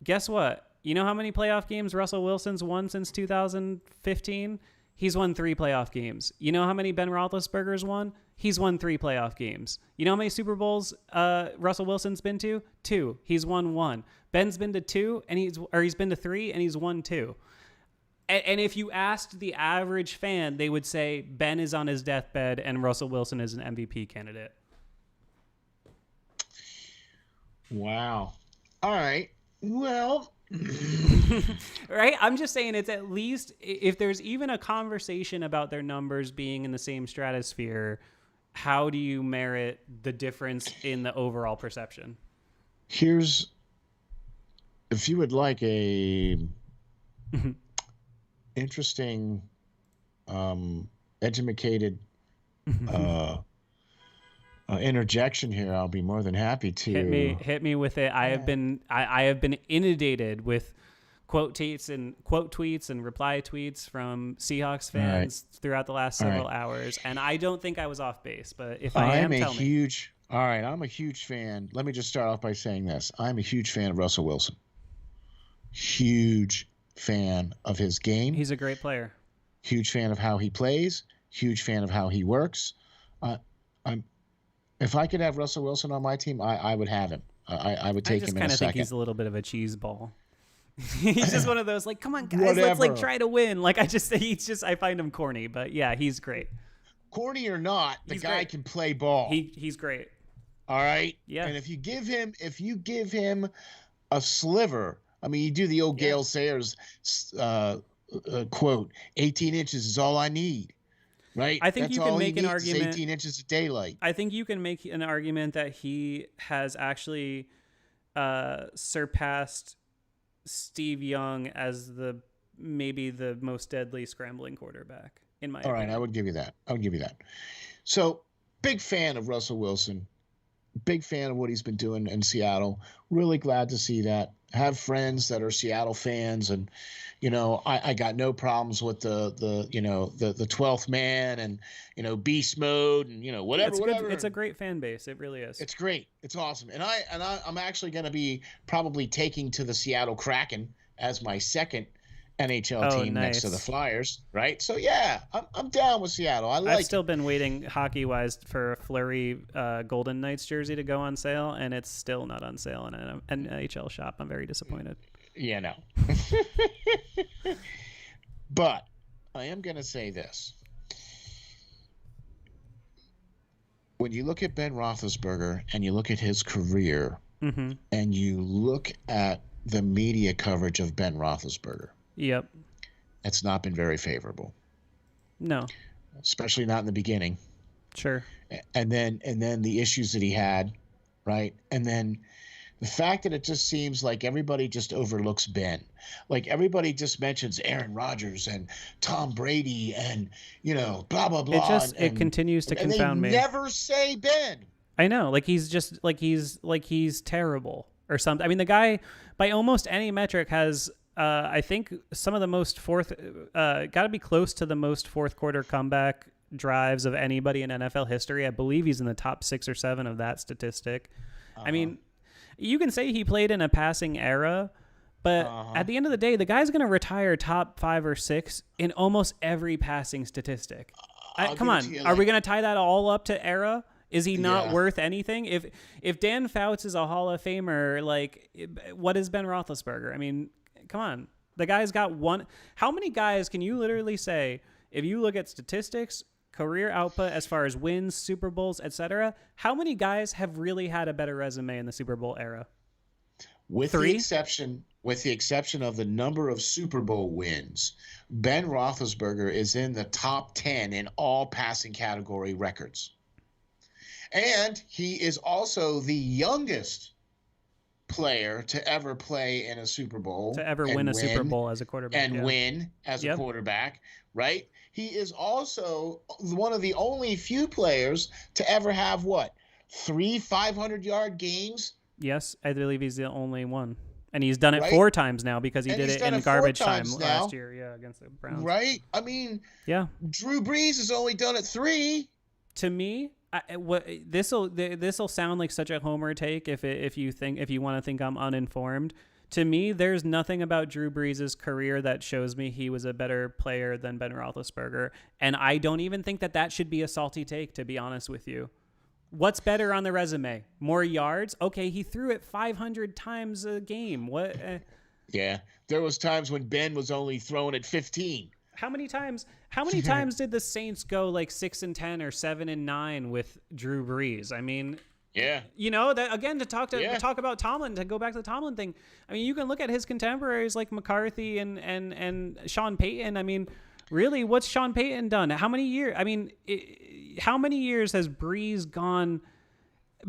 guess what? You know how many playoff games Russell Wilson's won since 2015? He's won 3 playoff games. You know how many Ben Roethlisberger's won? He's won 3 playoff games. You know how many Super Bowls Russell Wilson's been to? 2. He's won 1. Ben's been to 2, and he's been to 3, and he's won 2. And if you asked the average fan, they would say Ben is on his deathbed and Russell Wilson is an MVP candidate. Wow. All right. Well, right? I'm just saying, it's at least, if there's even a conversation about their numbers being in the same stratosphere, how do you merit the difference in the overall perception? If you would like a interesting, educated interjection here, I'll be more than happy to hit me with it. I have been inundated with quote tweets and reply tweets from Seahawks fans throughout the last several hours, and I don't think I was off base, but if I am, tell me. All right, I'm a huge fan. Let me just start off by saying this. I'm a huge fan of Russell Wilson. Huge fan of his game. He's a great player. Huge fan of how he plays. Huge fan of how he works. If I could have Russell Wilson on my team, I would have him. I would take him in a second. I just kind of think he's a little bit of a cheese ball. He's just one of those, like, come on, guys, let's try to win. Like, I find him corny, but yeah, he's great. Corny or not, the guy can play ball. He's great. All right. Yeah. And if you give him a sliver, I mean, you do the old Gale Sayers quote, 18 inches is all I need. Right. I think you can make an argument. 18 inches of daylight. I think you can make an argument that he has actually surpassed Steve Young as maybe the most deadly scrambling quarterback in my opinion. All right, I would give you that. So, big fan of Russell Wilson. Big fan of what he's been doing in Seattle. Really glad to see that. Have friends that are Seattle fans, and I got no problems with the 12th man and beast mode and whatever. It's a great fan base. It really is. It's great. It's awesome. And I'm actually going to be probably taking to the Seattle Kraken as my second NHL team next to the Flyers, right? So yeah, I'm down with Seattle. I've still been waiting hockey-wise for a Fleury Golden Knights jersey to go on sale, and it's still not on sale in an NHL shop. I'm very disappointed. Yeah, no. But I am going to say this. When you look at Ben Roethlisberger and you look at his career and you look at the media coverage of Ben Roethlisberger, yep, it's not been very favorable. No. Especially not in the beginning. Sure. And then the issues that he had, right? And then the fact that it just seems like everybody just overlooks Ben. Like everybody just mentions Aaron Rodgers and Tom Brady and, blah, blah, blah. It continues to confound me. And they never say Ben. I know. Like he's terrible or something. I mean, the guy by almost any metric has I think some of the most got to be close to the most fourth quarter comeback drives of anybody in NFL history. I believe he's in the top 6 or 7 of that statistic. I mean, you can say he played in a passing era, but at the end of the day, the guy's going to retire top 5 or 6 in almost every passing statistic. Come on. Are we going to tie that all up to era? Is he not worth anything? If Dan Fouts is a Hall of Famer, like, what is Ben Roethlisberger? I mean, come on. The guy's got one. How many guys can you literally say, if you look at statistics, career output as far as wins, Super Bowls, etc., how many guys have really had a better resume in the Super Bowl era? With 3? the exception of the number of Super Bowl wins, Ben Roethlisberger is in the top 10 in all passing category records. And he is also the youngest player to ever play in a Super Bowl. To ever win a Super Bowl as a quarterback. And win as a quarterback, right? He is also one of the only few players to ever have, 3 500-yard games? Yes, I believe he's the only one. And he's done it right? 4 times now because he And did he's it done in it 4 garbage time times last now, year, against the Browns. right? I mean, Yeah. Drew Brees has only done it 3. To me, this'll sound like such a homer take if you want to think I'm uninformed. To me, there's nothing about Drew Brees' career that shows me he was a better player than Ben Roethlisberger, and I don't even think that should be a salty take, to be honest with you. What's better on the resume? More yards? Okay, he threw it 500 times a game. What? Yeah, there was times when Ben was only throwing at 15. How many times did the Saints go like 6-10 or 7-9 with Drew Brees? I mean, yeah, that again to talk about Tomlin, to go back to the Tomlin thing. I mean, you can look at his contemporaries like McCarthy and Sean Payton. I mean, really, what's Sean Payton done? How many years? I mean, how many years has Brees gone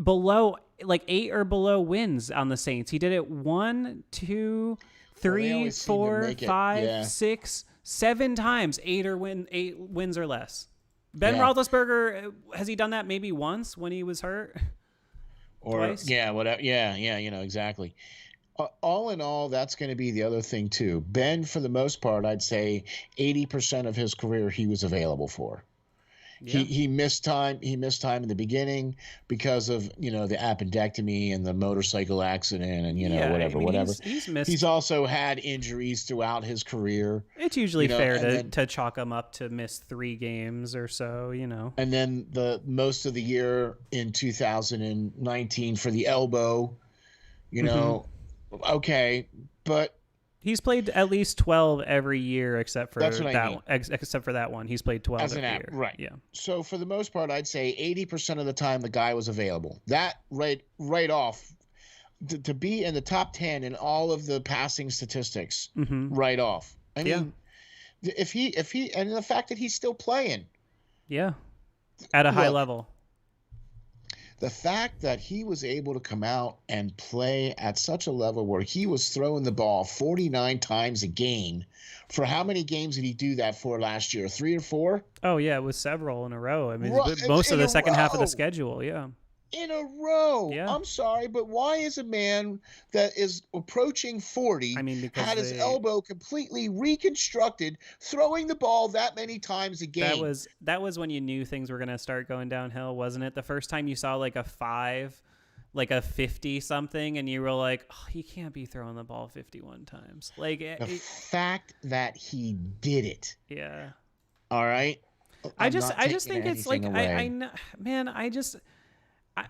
below, like 8 or below wins on the Saints? He did it 1, 2, 3, 4, 5, 6, 7 times, 8 wins or less. Ben Roethlisberger, has he done that maybe once when he was hurt? Or twice? Yeah, whatever. Yeah, exactly. All in all, that's going to be the other thing too. Ben, for the most part, I'd say 80% of his career he was available for. Yeah. He missed time. He missed time in the beginning because of the appendectomy and the motorcycle accident and whatever. He's missed. He's also had injuries throughout his career. It's usually fair to chalk him up to miss 3 games or so. And then the most of the year in 2019 for the elbow. Okay, but. He's played at least 12 every year except for except for that one. He's played 12 every year. Right. Yeah. So for the most part, I'd say 80% of the time the guy was available. That right off, to be in the top 10 in all of the passing statistics, right off. I mean, if he and the fact that he's still playing. Yeah. At a high level. The fact that he was able to come out and play at such a level where he was throwing the ball 49 times a game, for how many games did he do that for last year? 3 or 4? Oh, yeah, it was several in a row. I mean, most of the second half of the schedule, yeah. In a row. Yeah. I'm sorry, but why is a man that is approaching 40 had his elbow completely reconstructed, throwing the ball that many times a game? That was when you knew things were going to start going downhill, wasn't it? The first time you saw like a 5, like a 50 something, and you were like, oh, he can't be throwing the ball 51 times. Like the fact that he did it. Yeah. All right. I just think it's like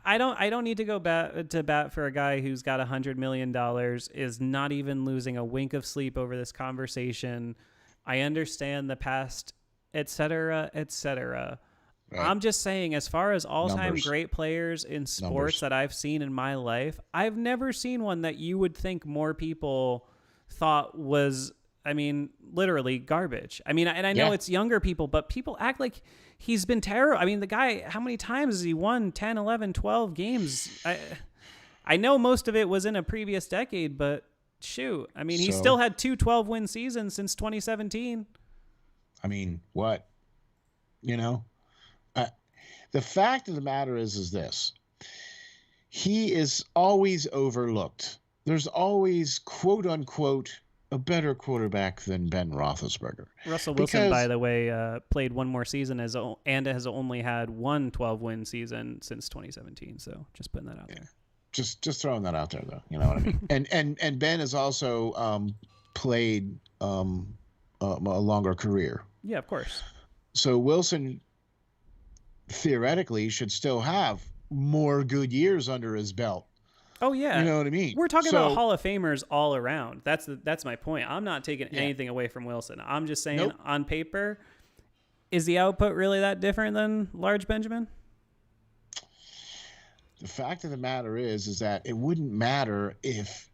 I don't need to go bat for a guy who's got $100 million, is not even losing a wink of sleep over this conversation. I understand the past, et cetera, et cetera. Right. I'm just saying, as far as all-time great players in sports that I've seen in my life, I've never seen one that you would think more people thought was, literally garbage. And I know it's younger people, but people act like he's been terrible. The guy, how many times has he won 10, 11, 12 games? I know most of it was in a previous decade, but shoot. He still had 2 12-win seasons since 2017. What? The fact of the matter is this. He is always overlooked. There's always, quote unquote, a better quarterback than Ben Roethlisberger. Russell Wilson, by the way, played one more season and has only had 1 12-win season since 2017. So just putting that out there. Just throwing that out there, though. You know what I mean? and Ben has also played a longer career. Yeah, of course. So Wilson theoretically should still have more good years under his belt. Oh yeah, you know what I mean. We're talking about Hall of Famers all around. That's my point. I'm not taking anything away from Wilson. I'm just saying, on paper, is the output really that different than Large Benjamin? The fact of the matter is that it wouldn't matter if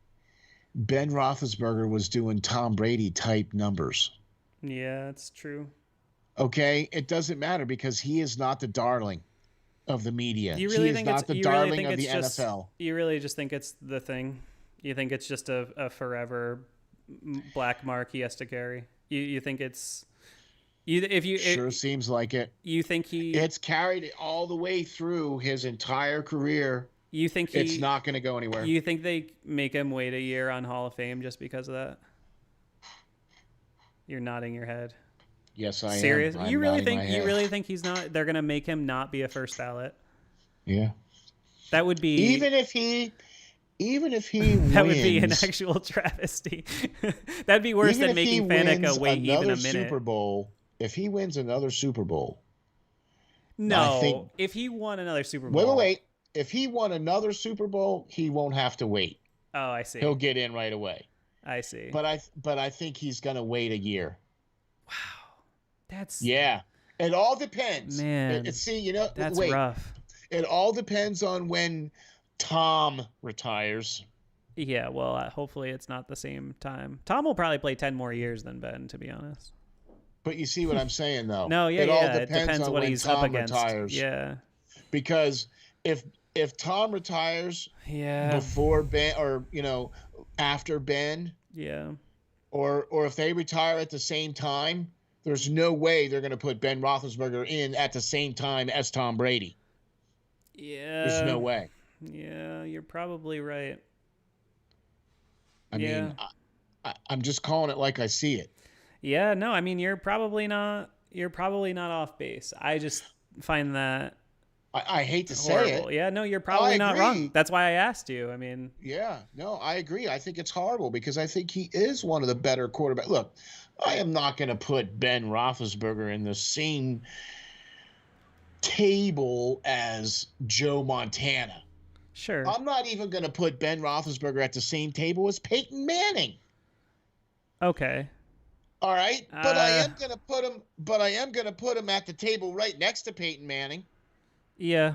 Ben Roethlisberger was doing Tom Brady type numbers. Yeah, that's true. Okay, it doesn't matter because he is not the darling of the media. He is not the darling of the NFL. You really just think it's the thing? You think it's just a forever black mark he has to carry? You think it's seems like it. You think it's carried all the way through his entire career. You think it's not going to go anywhere. You think they make him wait a year on Hall of Fame just because of that? You're nodding your head. Yes, I Serious? am. You really think he's not? They're gonna make him not be a first ballot? Yeah. That would be even if he that wins, would be an actual travesty. That'd be worse than making Faneca wait even a minute. Super Bowl. If he wins another Super Bowl, no. If he won another Super Bowl, wait. If he won another Super Bowl, he won't have to wait. Oh, I see. He'll get in right away. I see. But I think he's gonna wait a year. Wow, that's It all depends. Man, that's rough. It all depends on when Tom retires. Yeah, well, hopefully it's not the same time. Tom will probably play 10 more years than Ben, to be honest. But you see what I'm saying, though. No, it all depends on what he's up against. Retires. Yeah, because if Tom retires, before Ben or after Ben, or if they retire at the same time, there's no way they're going to put Ben Roethlisberger in at the same time as Tom Brady. Yeah, there's no way. Yeah, you're probably right. I mean, I'm just calling it like I see it. Yeah, no, I mean, you're probably not off base. I just find that I hate to horrible. say it. Yeah, no, you're probably not wrong. That's why I asked you. I mean, yeah, no, I agree. I think it's horrible because I think he is one of the better quarterbacks. Look, I am not going to put Ben Roethlisberger in the same table as Joe Montana. Sure. I'm not even going to put Ben Roethlisberger at the same table as Peyton Manning. Okay. All right, but I am going to put him. But I am going to put him at the table right next to Peyton Manning. Yeah.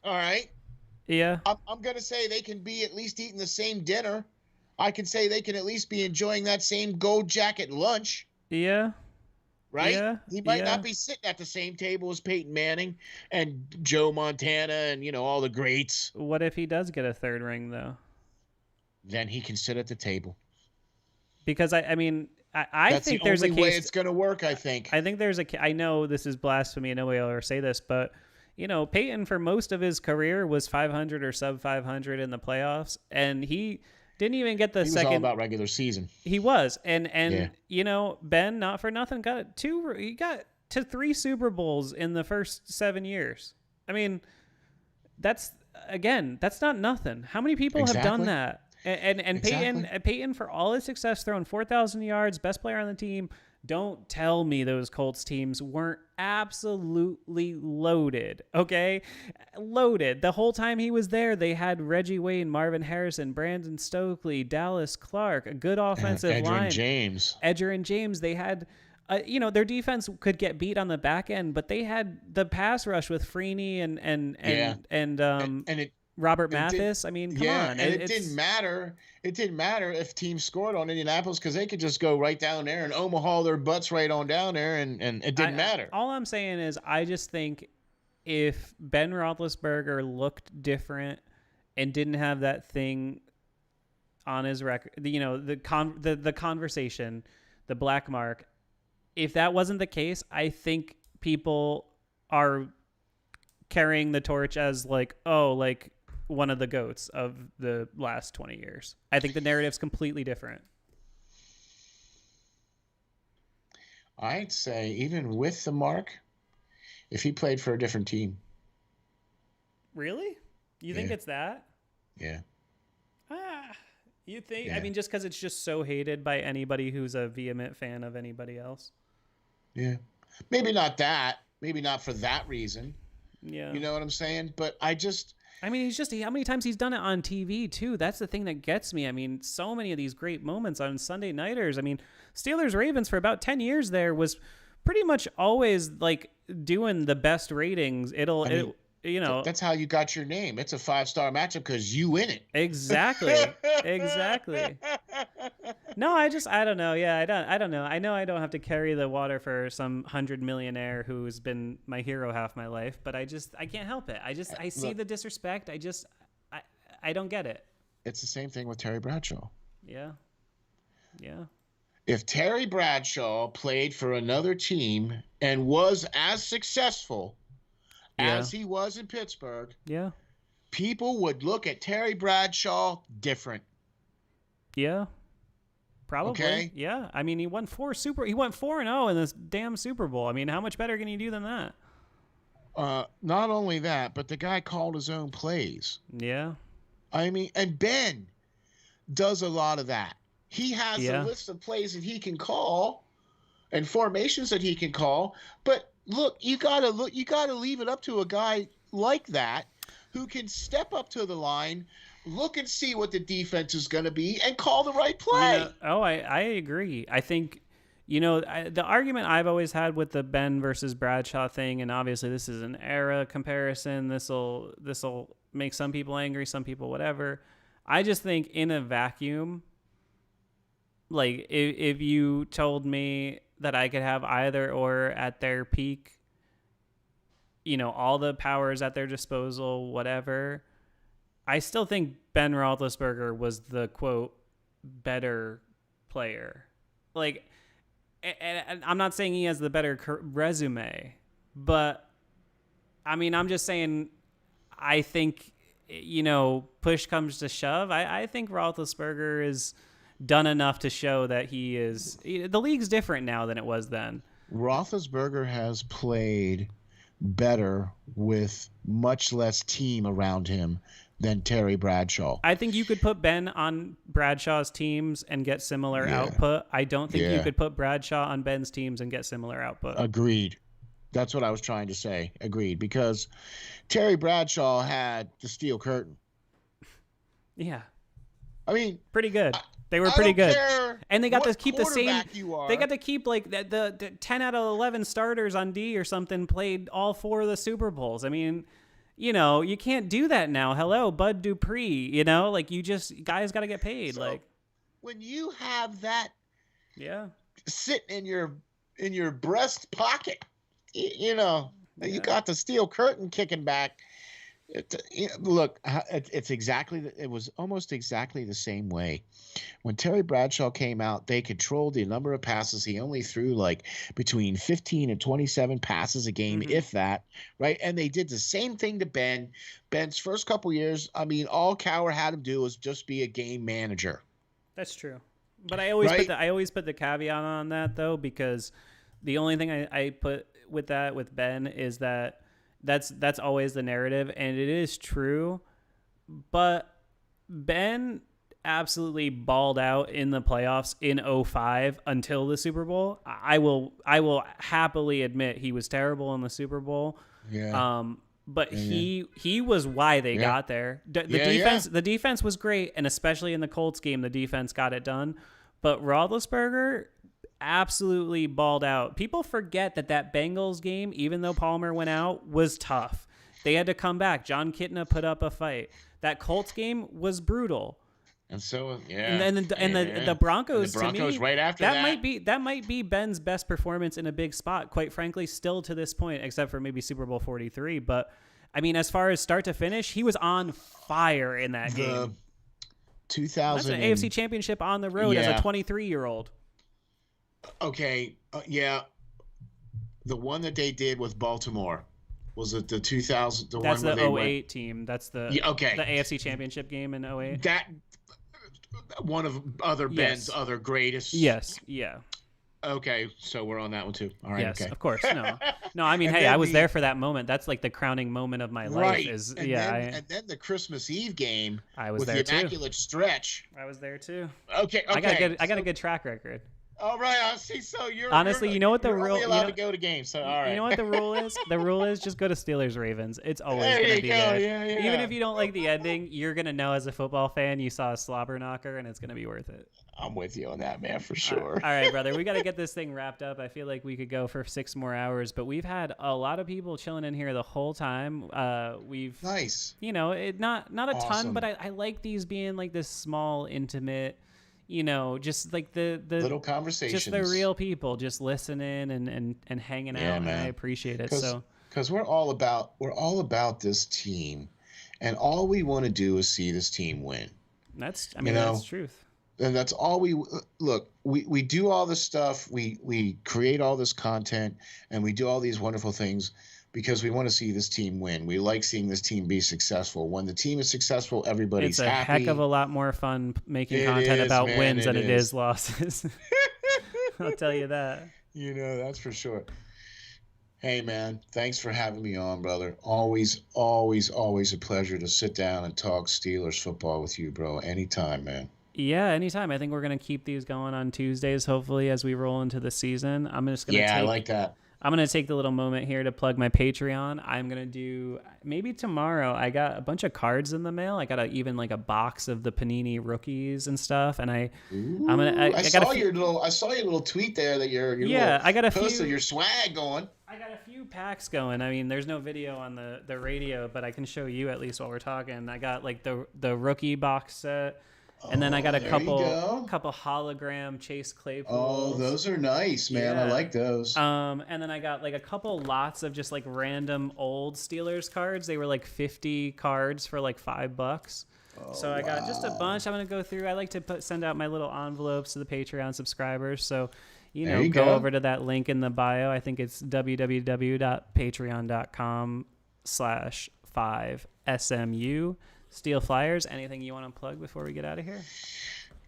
All right. Yeah. I'm going to say they can be at least eating the same dinner. I can say they can at least be enjoying that same gold jacket lunch. Yeah. Right? Yeah. He might not be sitting at the same table as Peyton Manning and Joe Montana and, all the greats. What if he does get a third ring, though? Then he can sit at the table. Because, I mean, I think there's a case. That's the only way it's going to work, I think. I think there's I know this is blasphemy and nobody will ever say this, but, Peyton, for most of his career, was 500 or sub 500 in the playoffs, and he didn't even get the second. He was all about regular season. He was, and Ben, not for nothing, got to 3 Super Bowls in the first 7 years. I mean, that's not nothing. How many people have done that? And exactly. Peyton, for all his success, throwing 4,000 yards, best player on the team. Don't tell me those Colts teams weren't absolutely loaded, okay? Loaded. The whole time he was there, they had Reggie Wayne, Marvin Harrison, Brandon Stokely, Dallas Clark, a good offensive line. Edger and James. They had, their defense could get beat on the back end, but they had the pass rush with Freeney and Robert Mathis. Come on. It didn't matter. It didn't matter if teams scored on Indianapolis because they could just go right down there and Omaha their butts right on down there, and it didn't matter. All I'm saying is I just think if Ben Roethlisberger looked different and didn't have that thing on his record, the conversation, the black mark, if that wasn't the case, I think people are carrying the torch as one of the GOATs of the last 20 years. I think the narrative's completely different. I'd say even with the mark, if he played for a different team. Really? You think it's that? Yeah. You think? Yeah. I mean, just because it's just so hated by anybody who's a vehement fan of anybody else? Yeah. Maybe not that. Maybe not for that reason. Yeah. You know what I'm saying? But how many times he's done it on TV too? That's the thing that gets me. I mean, so many of these great moments on Sunday Nighters. I mean, Steelers Ravens for about 10 years there was pretty much always doing the best ratings. That's how you got your name. It's a 5-star matchup because you in it. Exactly. Exactly. No, I don't know. Yeah, I don't know. I know I don't have to carry the water for some 100 millionaire who's been my hero half my life, but I can't help it. I see the disrespect. I don't get it. It's the same thing with Terry Bradshaw. Yeah. Yeah. If Terry Bradshaw played for another team and was as successful as he was in Pittsburgh, people would look at Terry Bradshaw different. Yeah. Probably. Okay. Yeah. I mean, he went 4-0 in this damn Super Bowl. I mean, how much better can you do than that? Not only that, but the guy called his own plays. Yeah. I mean, and Ben does a lot of that. He has a list of plays that he can call and formations that he can call. But you gotta leave it up to a guy like that who can step up to the line, look and see what the defense is going to be, and call the right play. I agree. I think, the argument I've always had with the Ben versus Bradshaw thing, and obviously this is an era comparison. This'll make some people angry, some people whatever. I just think in a vacuum, like if you told me that I could have either or at their peak, all the powers at their disposal, whatever, I still think Ben Roethlisberger was the, quote, better player. Like, and I'm not saying he has the better resume, but, I mean, I'm just saying I think, push comes to shove. I think Roethlisberger is done enough to show that he is... The league's different now than it was then. Roethlisberger has played better with much less team around him than Terry Bradshaw. I think you could put Ben on Bradshaw's teams and get similar output. I don't think you could put Bradshaw on Ben's teams and get similar output. Agreed. That's what I was trying to say. Agreed. Because Terry Bradshaw had the steel curtain. Yeah. I mean, pretty good. They were pretty good. And they got to keep the same. They got to keep like the 10 out of 11 starters on D or something played all 4 of the Super Bowls. I mean, you can't do that now. Hello, Bud Dupree, like guys got to get paid. So, like when you have that sitting in your breast pocket, you got the steel curtain kicking back. Look, it was almost exactly the same way. When Terry Bradshaw came out, they controlled the number of passes. He only threw like between 15 and 27 passes a game, if that, right? And they did the same thing to Ben. Ben's first couple years, I mean, all Cowher had him do was just be a game manager. That's true. But I always put the caveat on that, though, because the only thing I put with Ben is that that's always the narrative, and it is true. But Ben absolutely balled out in the playoffs in 2005 until the Super Bowl. I will happily admit he was terrible in the Super Bowl. But he was why they got there. The defense was great, and especially in the Colts game, the defense got it done. But Roethlisberger absolutely balled out. People forget that Bengals game, even though Palmer went out, was tough. They had to come back. John Kitna put up a fight. That Colts game was brutal. And so the Broncos, the Broncos to me, right after that might be Ben's best performance in a big spot, quite frankly, still to this point, except for maybe Super Bowl 43. But I mean, as far as start to finish, he was on fire in that game. 2000. That's an AFC Championship on the road as a 23-year-old. Okay, the one that they did with Baltimore, was it the 2000? That's the 08 team. That's the AFC Championship game in 08. That one of Ben's other greatest. Yes. Yeah. Okay, so we're on that one too. All right. Yes, okay. Of course. No. I mean, hey, I was there for that moment. That's like the crowning moment of my life. Right. And then the Christmas Eve game. I was with there the immaculate stretch. I was there too. Okay. I got a good track record. All right, I see. So you're honestly, you know what the you're rule? Only allowed to go to games. So all right. You know what the rule is? The rule is just go to Steelers Ravens. It's always gonna be good. Yeah. Even if you don't like the ending, you're gonna know as a football fan you saw a slobber knocker, and it's gonna be worth it. I'm with you on that, man, for sure. All right, brother. We got to get this thing wrapped up. I feel like we could go for 6 more hours, but we've had a lot of people chilling in here the whole time. We've nice. Not a awesome. ton, but I like these being like this small, intimate. Just like the little conversations, just the real people, just listening and hanging out. Man. And I appreciate it. Because we're all about this team, and all we want to do is see this team win. That's truth. And that's all we do all this stuff. We create all this content, and we do all these wonderful things. because we want to see this team win. We like seeing this team be successful. When the team is successful, everybody's It's a happy. heck of a lot more fun making content about wins than it is losses. I'll tell you that. That's for sure. Hey, man, thanks for having me on, brother. Always, always, always a pleasure to sit down and talk Steelers football with you, bro. Anytime, man. Yeah, anytime. I think we're going to keep these going on Tuesdays, hopefully, as we roll into the season. I'm just going to I like that. I'm going to take the little moment here to plug my Patreon. I'm going to do maybe tomorrow. I got a bunch of cards in the mail. I got even like a box of the Panini rookies and stuff. And I saw your little tweet there that I got a post of your swag going. I got a few packs going. I mean, there's no video on the radio, but I can show you at least while we're talking. I got like the rookie box set. And then I got a couple hologram Chase Claypool. Oh, those are nice, man. I like those. And then I got like a couple lots of just like random old Steelers cards. They were like 50 cards for like $5. So I got just a bunch. I'm gonna go through. I like to send out my little envelopes to the Patreon subscribers. So go over to that link in the bio. I think it's www.patreon.com/5SMU. Steel Flyers. Anything you want to plug before we get out of here?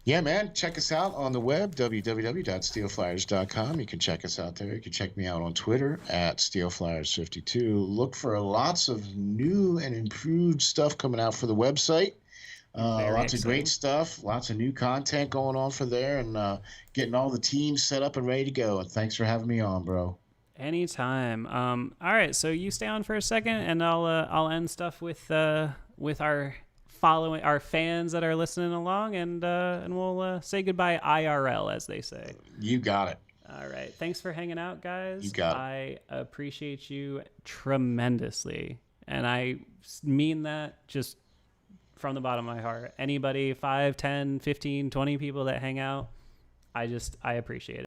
Yeah, man. Check us out on the web, www.steelflyers.com. You can check us out there. You can check me out on Twitter at SteelFlyers52. Look for lots of new and improved stuff coming out for the website. Lots of great stuff. Lots of new content going on for there, and getting all the teams set up and ready to go. And thanks for having me on, bro. Anytime. All right, so you stay on for a second, and I'll end stuff with our fans that are listening along, and we'll say goodbye IRL, as they say. You got it. All right. Thanks for hanging out, guys. You got it. I appreciate you tremendously, and I mean that just from the bottom of my heart. Anybody, 5, 10, 15, 20 people that hang out, I appreciate it.